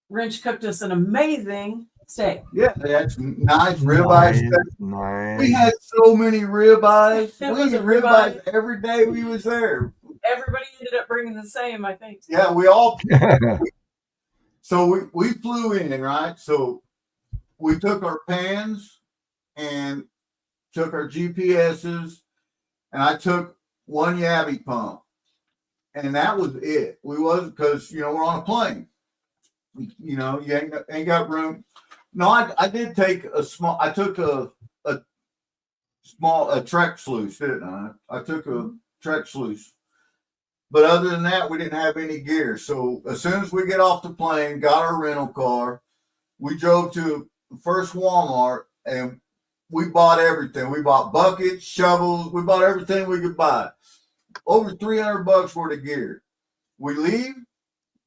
Wrench cooked us an amazing steak. Yeah, they had some nice ribeye steak. Nice. We had so many ribeyes. It We was had a ribeyes every day we was there. Everybody ended up bringing the same, I think. Yeah, we all. So we flew in, right? So we took our pans and took our GPSs, and I took one Yabby pump, and that was it. We wasn't, because we're on a plane. You ain't got room. No, I did take a small. I took a Trek sluice, didn't I? I took a Trek sluice. But other than that, we didn't have any gear. So as soon as we get off the plane, got our rental car, we drove to the first Walmart, and we bought everything. We bought buckets, shovels. We bought everything we could buy. Over $300 worth of gear. We leave.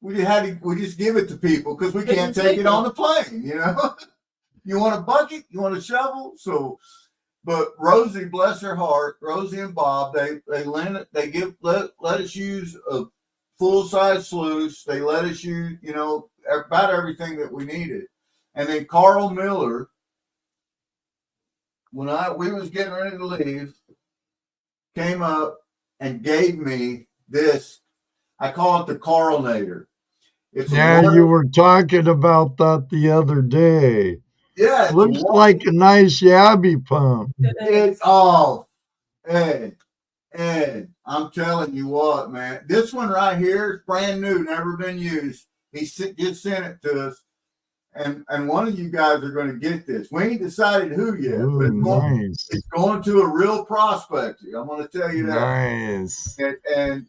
We just give it to people because we can't take it on the plane. You want a bucket? You want a shovel? So. But Rosie, bless her heart, Rosie and Bob, they let us use a full-size sluice. They let us use, about everything that we needed. And then Carl Miller, when we was getting ready to leave, came up and gave me this. I call it the Carlnator. You were talking about that the other day. Yeah, looks like a nice Yabby pump. Ed, I'm telling you what, man. This one right here is brand new, never been used. He just sent it to us, and one of you guys are going to get this. We ain't decided who yet, but it's going to a real prospector. I'm going to tell you that. Nice. And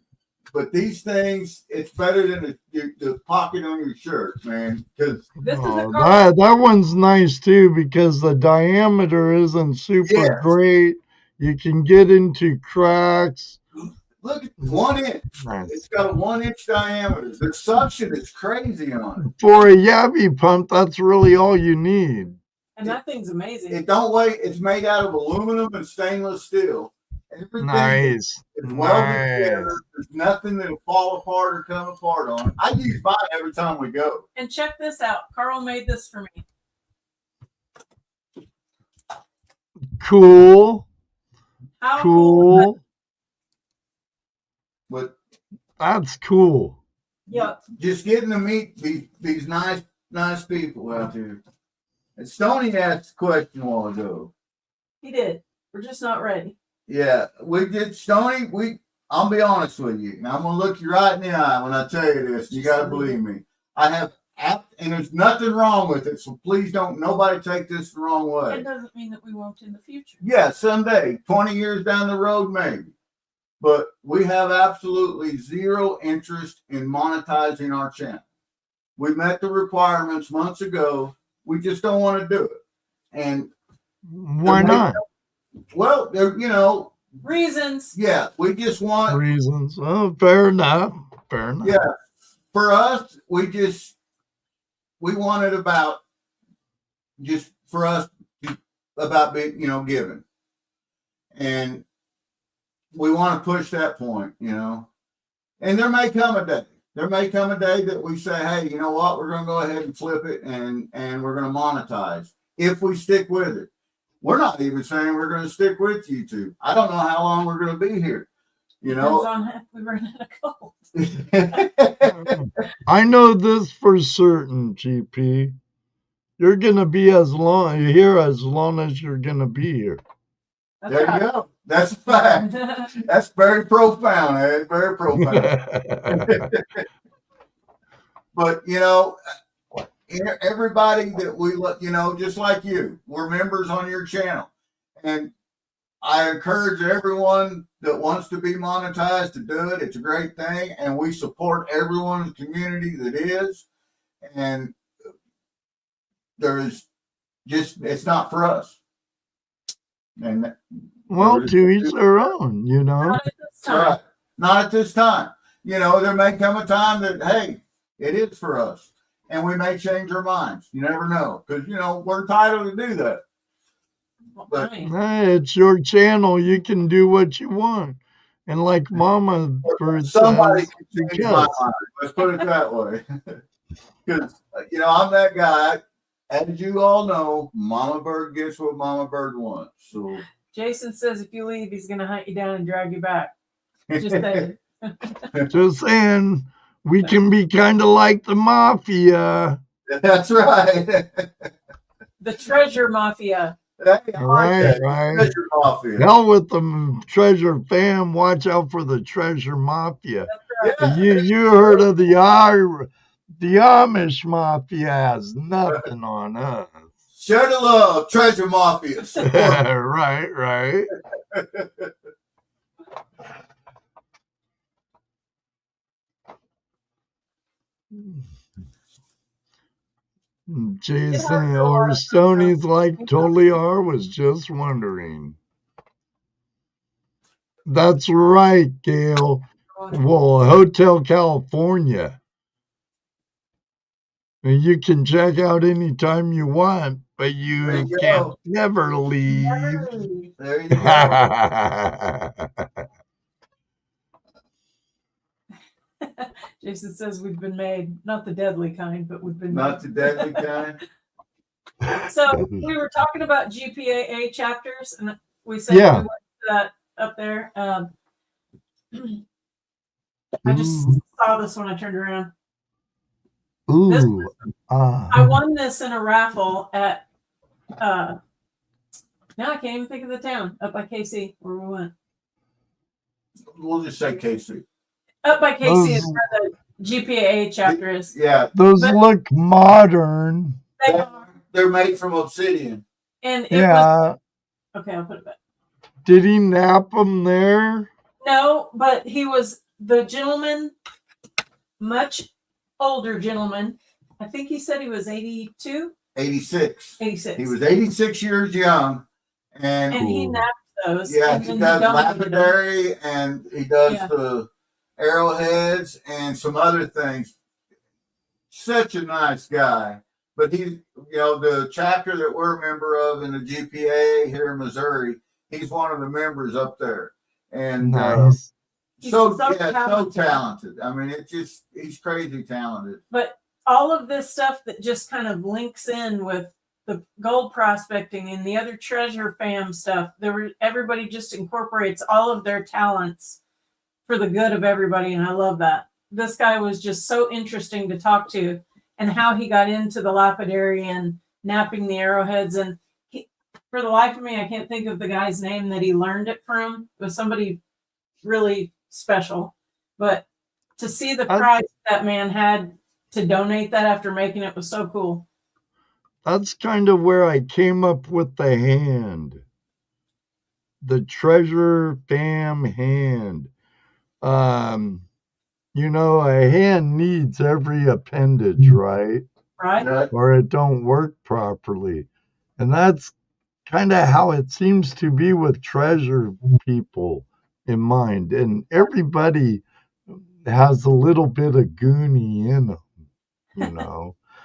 But these things, it's better than the pocket on your shirt, man. Because that one's nice too because the diameter isn't super great. You can get into cracks. Look at 1 inch. Nice. It's got a 1 inch diameter. The suction is crazy on it. For a Yabby pump, that's really all you need. And that thing's amazing. It don't weigh. It's made out of aluminum and stainless steel. Everything nice. is welded together. There's nothing that'll fall apart or come apart on it. I use mine every time we go. And check this out. Carl made this for me. Cool. How cool. But that's cool. Yeah. Just getting to meet these nice people out here. And Stoney asked a question a while ago. He did. We're just not ready. Yeah, we did, Stoney. I'll be honest with you. And I'm gonna look you right in the eye when I tell you this. You gotta believe me. I have and there's nothing wrong with it. So please don't nobody take this the wrong way. It doesn't mean that we won't in the future. Yeah, someday, 20 years down the road, maybe. But we have absolutely zero interest in monetizing our channel. We met the requirements months ago. We just don't want to do it. And why not? Well, reasons. Yeah, we just want reasons. Oh, fair enough. Fair enough. Yeah, for us, we wanted about just for us about being, giving, and we want to push that point, And there may come a day. There may come a day that we say, hey, you know what? We're going to go ahead and flip it and we're going to monetize if we stick with it. We're not even saying we're going to stick with YouTube. I don't know how long we're going to be here. Depends on if we run out of gold. I know this for certain, GP. You're going to be here as long as you're going to be here. There you go. That's a fact. That's very profound, Ed. Very profound. But, everybody that we look, just like you, we're members on your channel. And I encourage everyone that wants to be monetized to do it. It's a great thing. And we support everyone in the community that is. And it's not for us. And well, to each their own, Not at this time. Right. Not at this time. There may come a time that, hey, it is for us. And we may change our minds. You never know. Because, we're entitled to do that. But hey, it's your channel. You can do what you want. And like Mamabird somebody can change my mind. Let's put it that way. Because, I'm that guy. As you all know, Mamabird gets what Mamabird wants. So Jason says if you leave, he's going to hunt you down and drag you back. Just saying. Just saying, we can be kind of like the mafia. That's right. The treasure mafia. Right. Treasure mafia. Hell with the treasure fam. Watch out for the treasure mafia. Right. Yeah. You heard of the Amish mafia has nothing on us. Share the love, treasure mafia. Right. Jason or Stoney's like totally are was just wondering. That's right, Gail. Well, Hotel California. You can check out anytime you want, but you can never leave. There you go. Jason says we've been made, not the deadly kind, but we've been not made. the deadly kind. So we were talking about GPAA chapters, and we said we went to that up there. I just saw this when I turned around. Ooh. I won this in a raffle at now I can't even think of the town up by KC where we went. We'll just say KC. Up by KC is where the GPAA chapter is. Yeah. Those look modern. They're made from obsidian. And it was okay, I'll put it back. Did he nap them there? No, but he was the gentleman, much older gentleman, I think he said he was 82, 86. 86. He was 86 years young. And he napped those. yeah, and he then does donated them. lapidary and he does Yeah. the arrowheads and some other things. Such a nice guy. But he's, the chapter that we're a member of in the GPA here in Missouri, he's one of the members up there. And Nice. so talented. talented. I mean, he's crazy talented. But all of this stuff that just kind of links in with the gold prospecting and the other treasure fam stuff, everybody just incorporates all of their talents for the good of everybody, and I love that. This guy was just so interesting to talk to, and how he got into the lapidary and napping the arrowheads. And for the life of me, I can't think of the guy's name that he learned it from. It was somebody really special. But to see the pride that man had to donate that after making it was so cool. That's kind of where I came up with the hand. The treasure fam hand. A hand needs every appendage, right? Right. Or it don't work properly. And that's kind of how it seems to be with treasure people in mind. And everybody has a little bit of Goonie in them,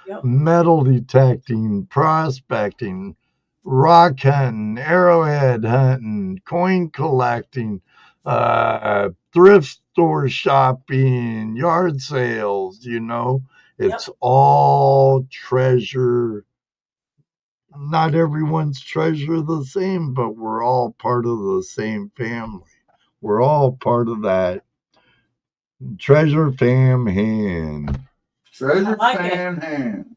Yep. Metal detecting, prospecting, rock hunting, arrowhead hunting, coin collecting, thrift store shopping, yard sales, it's all treasure. Not everyone's treasure the same, but we're all part of the same family. We're all part of that treasure fam hand. Treasure I like fam hand.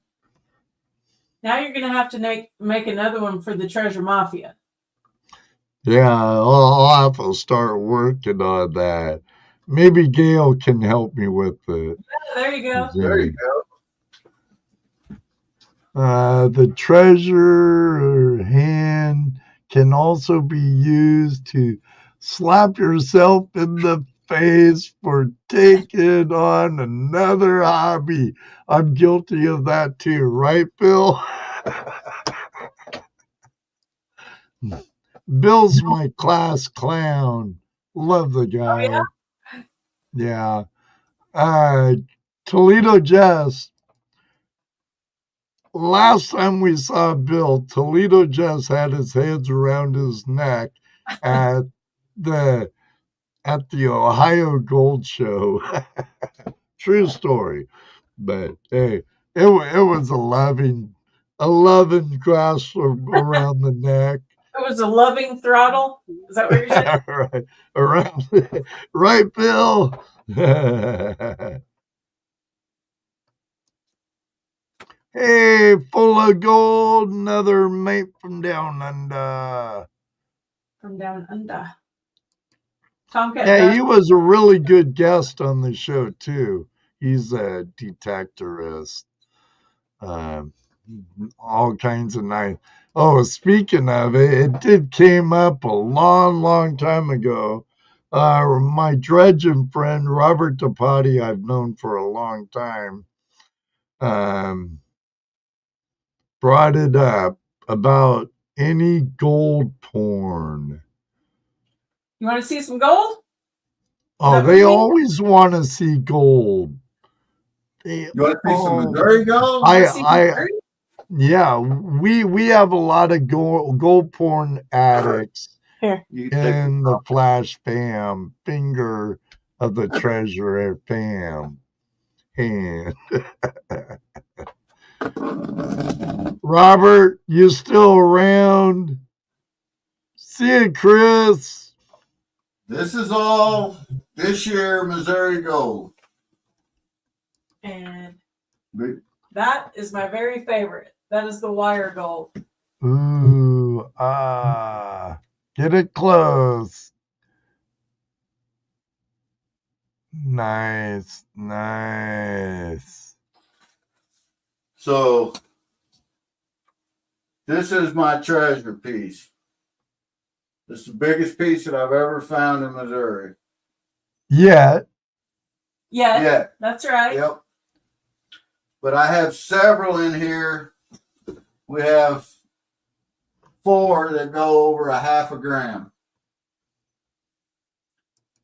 Now you're going to have to make another one for the treasure mafia. Yeah, I'll have to start working on that. Maybe Gail can help me with it. There you go. There you go. The treasure hand can also be used to slap yourself in the face for taking on another hobby. I'm guilty of that too, right, Bill? Bill's my class clown. Love the guy. Oh, yeah? Toledo Jess. Last time we saw Bill, Toledo Jess had his hands around his neck at the Ohio Gold Show. True story. But hey, it was a loving grasp around the neck. It was a loving throttle. Is that what you're saying? Right, around, right, Bill. Hey, full of gold, another mate from down under. From down under. Tomcat. Yeah, he was a really good guest on the show too. He's a detectorist. All kinds of nice. Oh, speaking of it, it did came up a long time ago. My dredging friend Robert DePotti, I've known for a long time, brought it up about any gold porn. You want to see some gold? Oh, they always want to see gold. You want to see some Missouri gold? Yeah, we have a lot of gold porn addicts here in the FlashFam finger of the treasure fam hand. Robert, you still around? See you, Chris. This is all this year Missouri gold. And that is my very favorite. That is the wire gold. Ooh, get it close. Nice. So this is my treasure piece. This is the biggest piece that I've ever found in Missouri. Yeah. Yeah, yet. that's right. Yep. But I have several in here. We have 4 that go over a half a gram.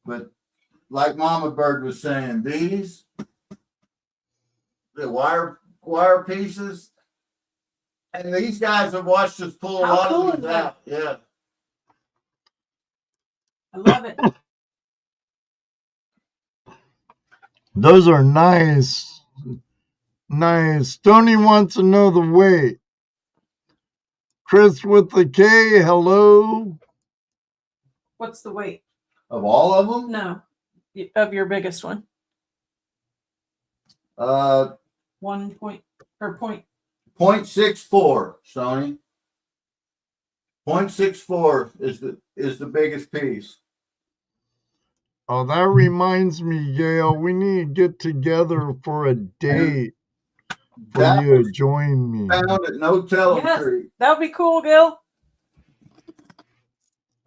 But like Mamabird was saying, these, the wire pieces, and these guys have watched us pull a How lot cool of is these that? out. Yeah. I love it. Those are nice. Nice. Tony wants to know the weight. Chris with the K, hello. What's the weight? Of all of them? No, of your biggest one. 0.64, Sony. 0.64 is the biggest piece. Oh, that reminds me, Gail, we need to get together for a date for That you to was join me. found at No Telling Yes, Tree. that would be cool, Gil.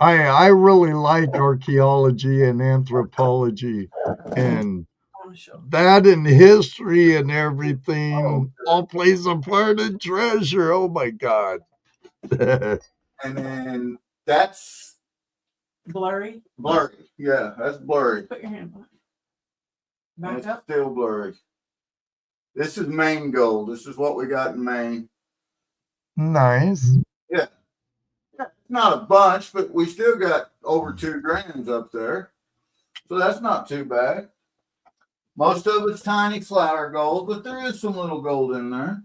I really like archaeology and anthropology, and I want to show. that and history and everything all plays a part in treasure. Oh my God. And then that's Blurry. blurry. Yeah, that's blurry. Put your hand on it. Back It's up. still blurry. This is Maine gold. This is what we got in Maine. Nice. Yeah. Not a bunch, but we still got over 2 grams up there. So that's not too bad. Most of it's tiny flour gold, but there is some little gold in there.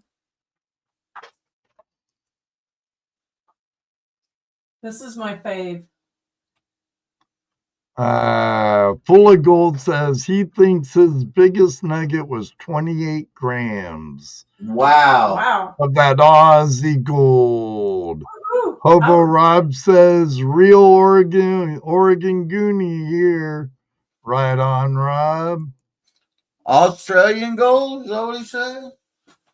This is my fave. Full of Gold says he thinks his biggest nugget was 28 grams Wow. Wow. of that Aussie gold. Woo-hoo. Hobo Rob says real Oregon Goonie here. Right on, Rob. Australian gold? Is that what he said?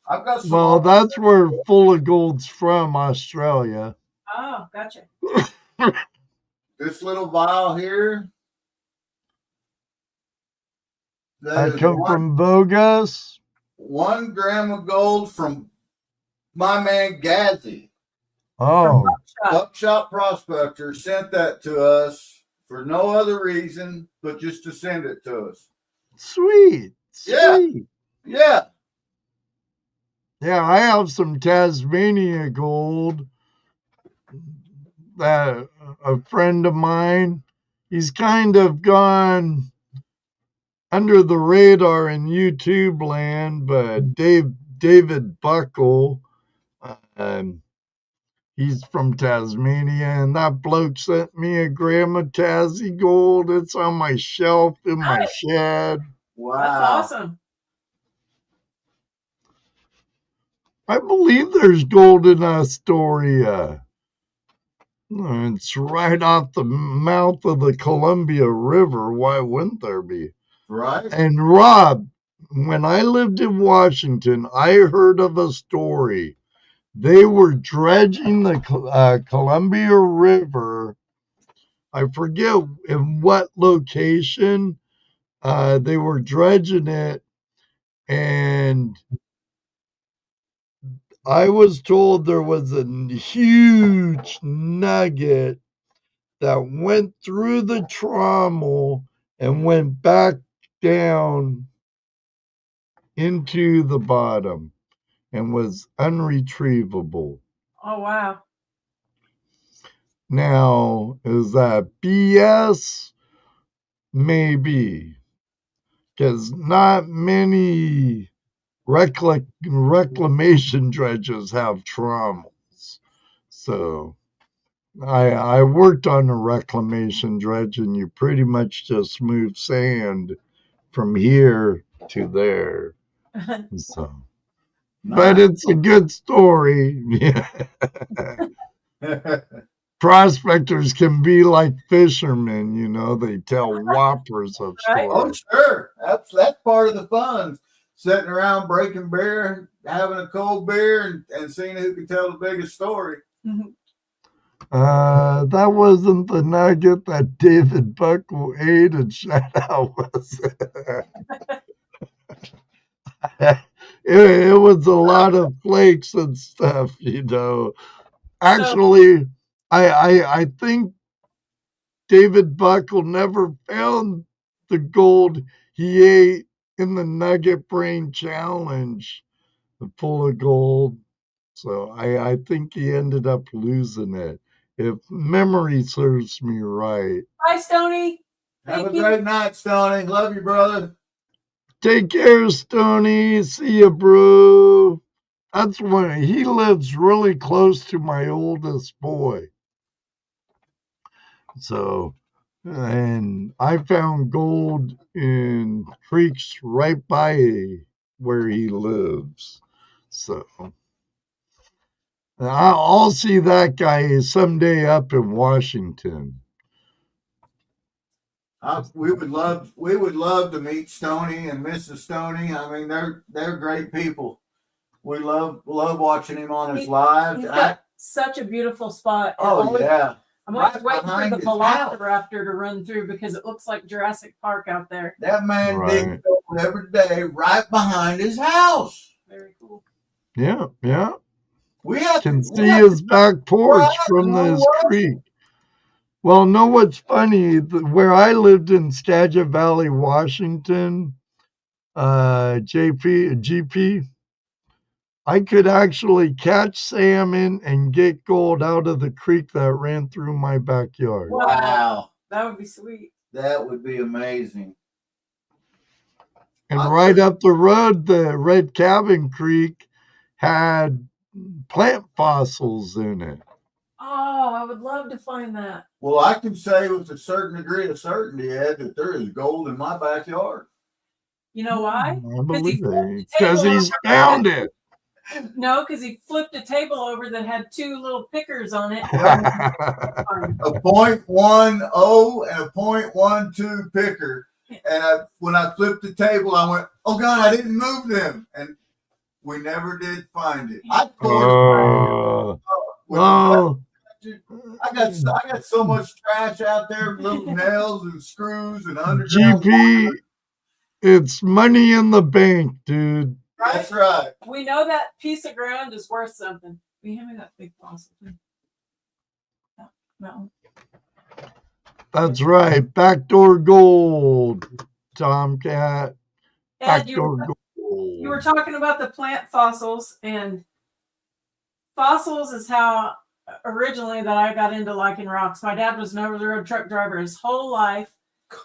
I've got some. Well, that's where Full of Gold's from, Australia. Oh, gotcha. This little vial here. I come from Bogus. 1 gram of gold from my man Gadsy. Oh, Buckshot Prospector sent that to us for no other reason but just to send it to us. sweet. Yeah. Sweet. Yeah. Yeah, I have some Tasmania gold that a friend of mine, he's kind of gone under the radar in YouTube land, but David Buckle, he's from Tasmania, and that bloke sent me a gram of Tassie gold. It's on my shelf in my shed. Wow. That's awesome. I believe there's gold in Astoria. It's right off the mouth of the Columbia River. Why wouldn't there be? Right. And Rob, when I lived in Washington, I heard of a story. They were dredging the Columbia River. I forget in what location. They were dredging it, and I was told there was a huge nugget that went through the trommel and went back down into the bottom and was unretrievable. Oh, wow. Now, is that BS? Maybe. Because not many reclamation dredges have trommels. So I worked on a reclamation dredge, and you pretty much just move sand from here to there. So, but it's a good story. Prospectors can be like fishermen, they tell whoppers of stories. Oh, sure. That's part of the fun. Sitting around breaking beer, having a cold beer, and seeing who can tell the biggest story. Mhm. That wasn't the nugget that David Buckle ate and shut out, was it? It was a lot of flakes and stuff, you know. Actually, I think David Buckle never found the gold he ate in the Nugget Brain Challenge, full of gold. So I think he ended up losing it, if memory serves me right. Bye, Stony. Have a great night, Stoney. Love you, brother. Take care, Stony. See ya, bro. That's when he lives really close to my oldest boy. So, and I found gold in creeks right by where he lives. So, I'll see that guy someday up in Washington. We would love to meet Stoney and Mrs. Stoney. I mean, they're great people. We love watching him on his lives. He's got such a beautiful spot. Oh yeah. I'm always waiting for the Velociraptor to run through because it looks like Jurassic Park out there. That man digs gold every day right behind his house. Very cool. Yeah. We can see his back porch from this creek. Well, know what's funny? Where I lived in Skagit Valley, Washington, GP, I could actually catch salmon and get gold out of the creek that ran through my backyard. Wow. That would be sweet. That would be amazing. And right up the road, the Red Cabin Creek had plant fossils in it. Oh, I would love to find that. Well, I can say with a certain degree of certainty, Ed, that there is gold in my backyard. You know why? I believe it. Because he's found it. No, because he flipped a table over that had two little pickers on it. A .10 and a .12 picker. And when I flipped the table, I went, "Oh God, I didn't move them," and we never did find it. I got so much trash out there, little nails and screws and underground. GP, it's money in the bank, dude. Right? That's right. We know that piece of ground is worth something. Will you hand me that big fossil? No. That's right. Backdoor gold, Tomcat. Ed, Backdoor gold. You were talking about the plant fossils, and fossils is how originally that I got into liking rocks. My dad was an over-the-road truck driver his whole life,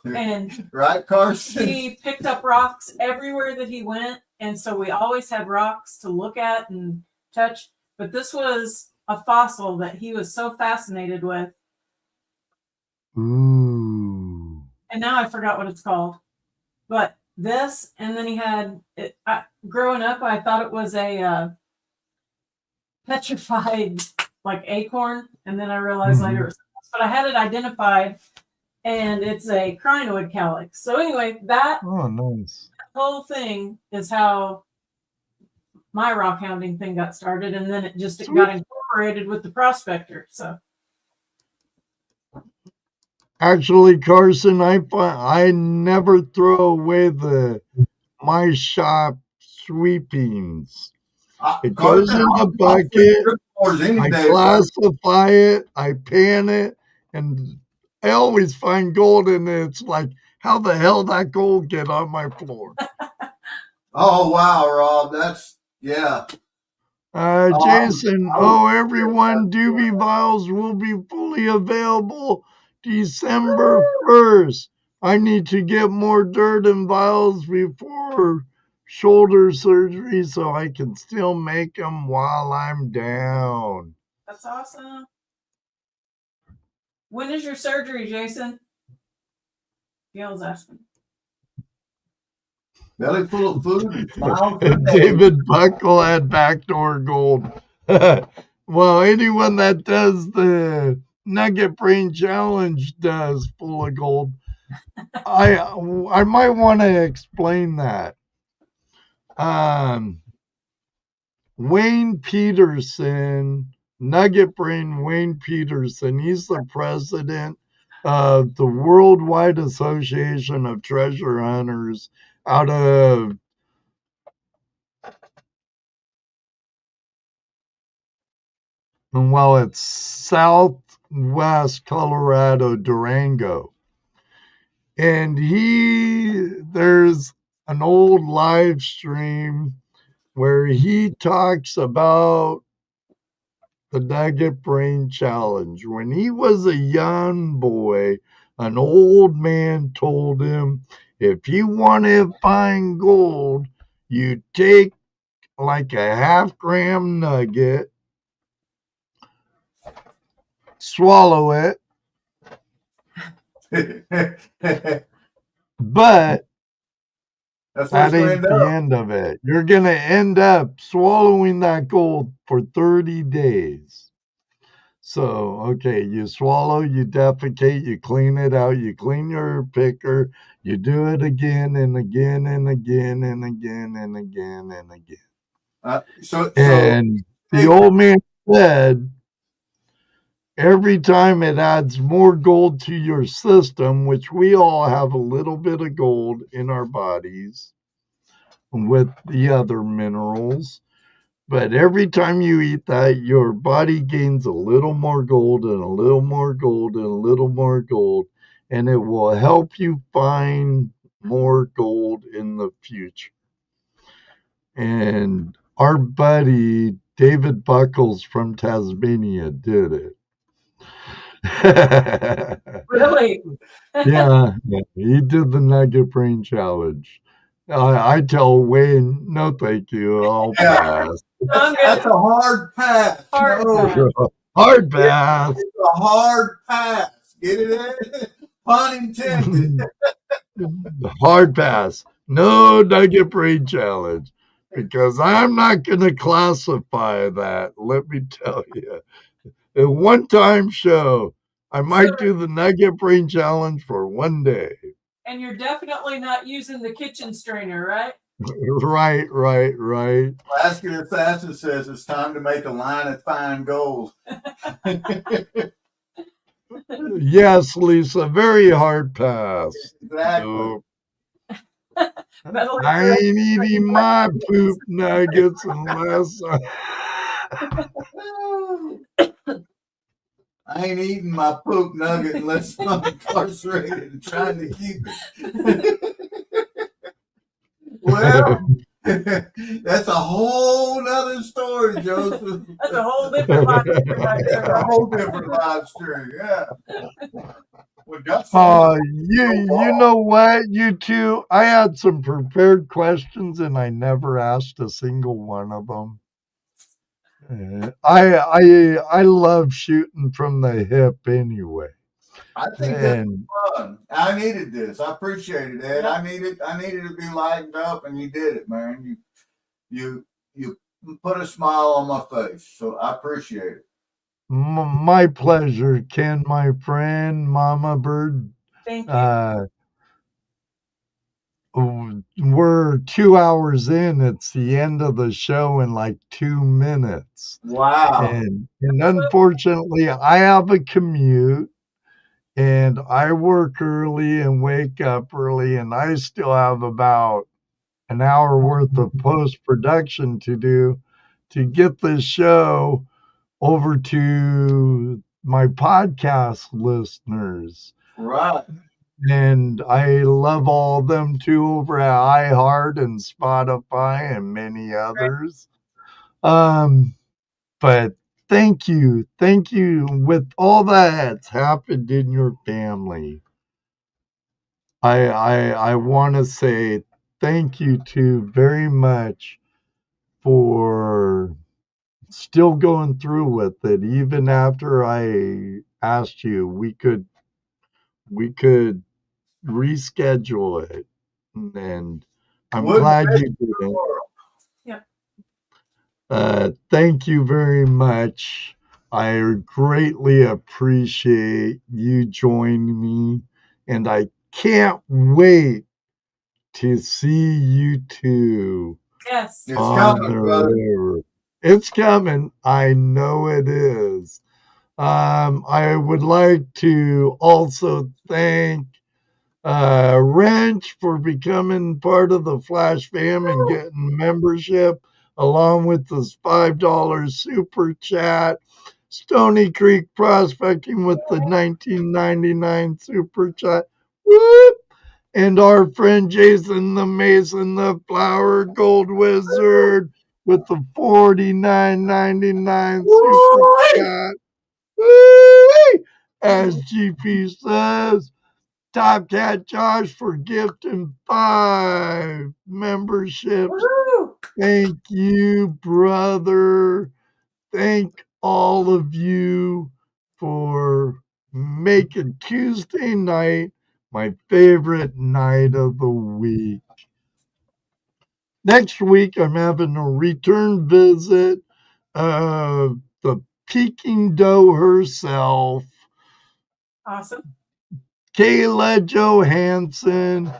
and right, Carson? He picked up rocks everywhere that he went, and so we always had rocks to look at and touch. But this was a fossil that he was so fascinated with. Ooh. And now I forgot what it's called. But this, and then he had it. Growing up, I thought it was a petrified like acorn, and then I realized later it was, but I had it identified, and it's a crinoid calyx. So anyway, that nice. whole thing is how my rock hounding thing got started, and then it got incorporated with the Prospector. So actually, Carson, I never throw away my shop sweepings. It goes in the bucket. I classify it. I pan it, and I always find gold in it. It's like, how the hell that gold get on my floor? Oh wow, Rob, that's yeah. Jason, everyone, Doobie Vials will be fully available December 1st. I need to get more dirt and vials before shoulder surgery so I can still make them while I'm down. That's awesome. When is your surgery, Jason? Gail's asking. Belly full of food. David Buckle had backdoor gold. Well, anyone that does the Nugget Brain Challenge does full of gold. I might want to explain that. Wayne Peterson Nugget Brain Wayne Peterson. He's the president of the Worldwide Association of Treasure Hunters out of it's Southwest Colorado, Durango. And there's an old live stream where he talks about the Nugget Brain Challenge. When he was a young boy, an old man told him, if you want to find gold, you take like a half-gram nugget, swallow it, but That's that what's going ain't the end of it. You're going to end up swallowing that gold for 30 days. So, okay, you swallow, you defecate, you clean it out, you clean your picker, you do it again and again and again and again and again and again. And the old man said, every time it adds more gold to your system, which we all have a little bit of gold in our bodies with the other minerals, but every time you eat that, your body gains a little more gold and a little more gold and a little more gold, and it will help you find more gold in the future. And our buddy David Buckles from Tasmania did it. Really? Yeah, he did the Nugget Brain Challenge. I tell Wayne, no, thank you. I'll pass. That's a hard pass. Hard pass. Hard pass. It's a hard pass. Get it in? Pun intended. Hard pass. No Nugget Brain Challenge. Because I'm not going to classify that. Let me tell you. A one-time show. I might do the Nugget Brain Challenge for one day. And you're definitely not using the kitchen strainer, right? Right. Alaskan Assassin says it's time to make a line of fine gold. Yes, Lisa, very hard pass. Exactly. I ain't eating my poop nuggets unless I ain't eating my poop nugget unless I'm incarcerated and trying to keep it. Well, that's a whole nother story, Joseph. That's a whole different live stream right there. That's a whole different live stream, yeah. You know what, you two? I had some prepared questions and I never asked a single one of them. I love shooting from the hip anyway. I think that's fun. I needed this. I appreciate it, Ed. I needed to be lightened up, and you did it, man. You put a smile on my face, so I appreciate it. My pleasure, Ken, my friend, Mamabird. Thank you. We're 2 hours in. It's the end of the show in like 2 minutes. Wow. And unfortunately, I have a commute and I work early and wake up early, and I still have about an hour worth of post-production to do to get this show over to my podcast listeners. Right. And I love all of them too over at iHeart and Spotify and many others. But thank you. With all that's happened in your family, I want to say thank you too very much for still going through with it, even after I asked you we could reschedule it, and I'm glad you did it. Yeah. Thank you very much. I greatly appreciate you joining me, and I can't wait to see you two Yes. It's coming, brother. river. It's coming. I know it is. I would like to also thank Wrench for becoming part of the FlashFam and getting membership along with this $5 super chat. Stony Creek Prospecting with the 1999 super chat. Whoop! And our friend Jason the Mason, the Flower Gold Wizard with the $49.99 super chat. Woo! As GP says, Top Cat Josh for gifting 5 memberships. Woo! Thank you, brother. Thank all of you for making Tuesday night my favorite night of the week. Next week, I'm having a return visit of the Peking Doe herself, Awesome. Kayla Johansson,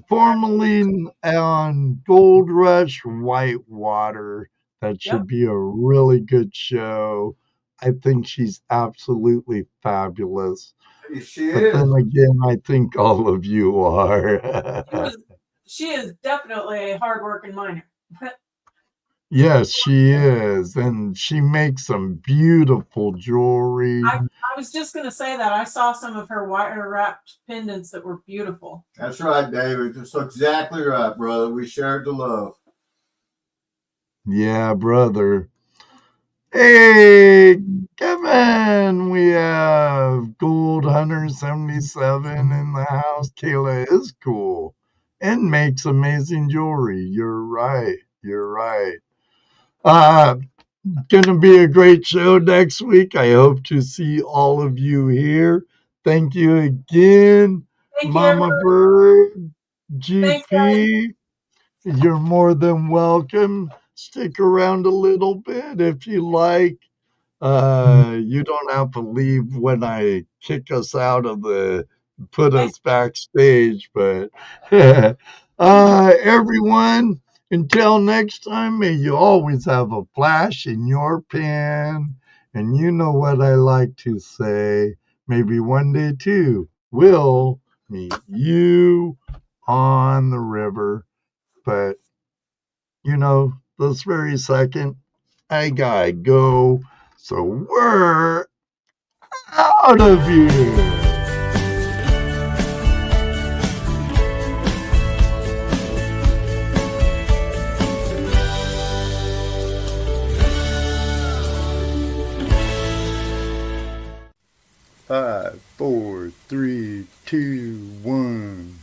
formerly on Gold Rush Whitewater. That should be a really good show. I think she's absolutely fabulous. She But is. then again, I think all of you are. She is definitely a hardworking miner. Yes, she is. And she makes some beautiful jewelry. I was just going to say that. I saw some of her wire wrapped pendants that were beautiful. That's right, David. That's exactly right, brother. We shared the love. Yeah, brother. Hey, Kevin, we have Gold Hunter 77 in the house. Kayla is cool and makes amazing jewelry. You're right. You're right. Gonna be a great show next week. I hope to see all of you here. Thank you again, Thank you, Mamabird, Thanks, guys. GP. You're more than welcome. Stick around a little bit if you like. You don't have to leave when I kick us out of put us backstage, but everyone, until next time, may you always have a flash in your pan. And you know what I like to say. Maybe one day too, we'll meet you on the river. But, this very second, I gotta go. So we're out of here. 5, 4, 3, 2, 1.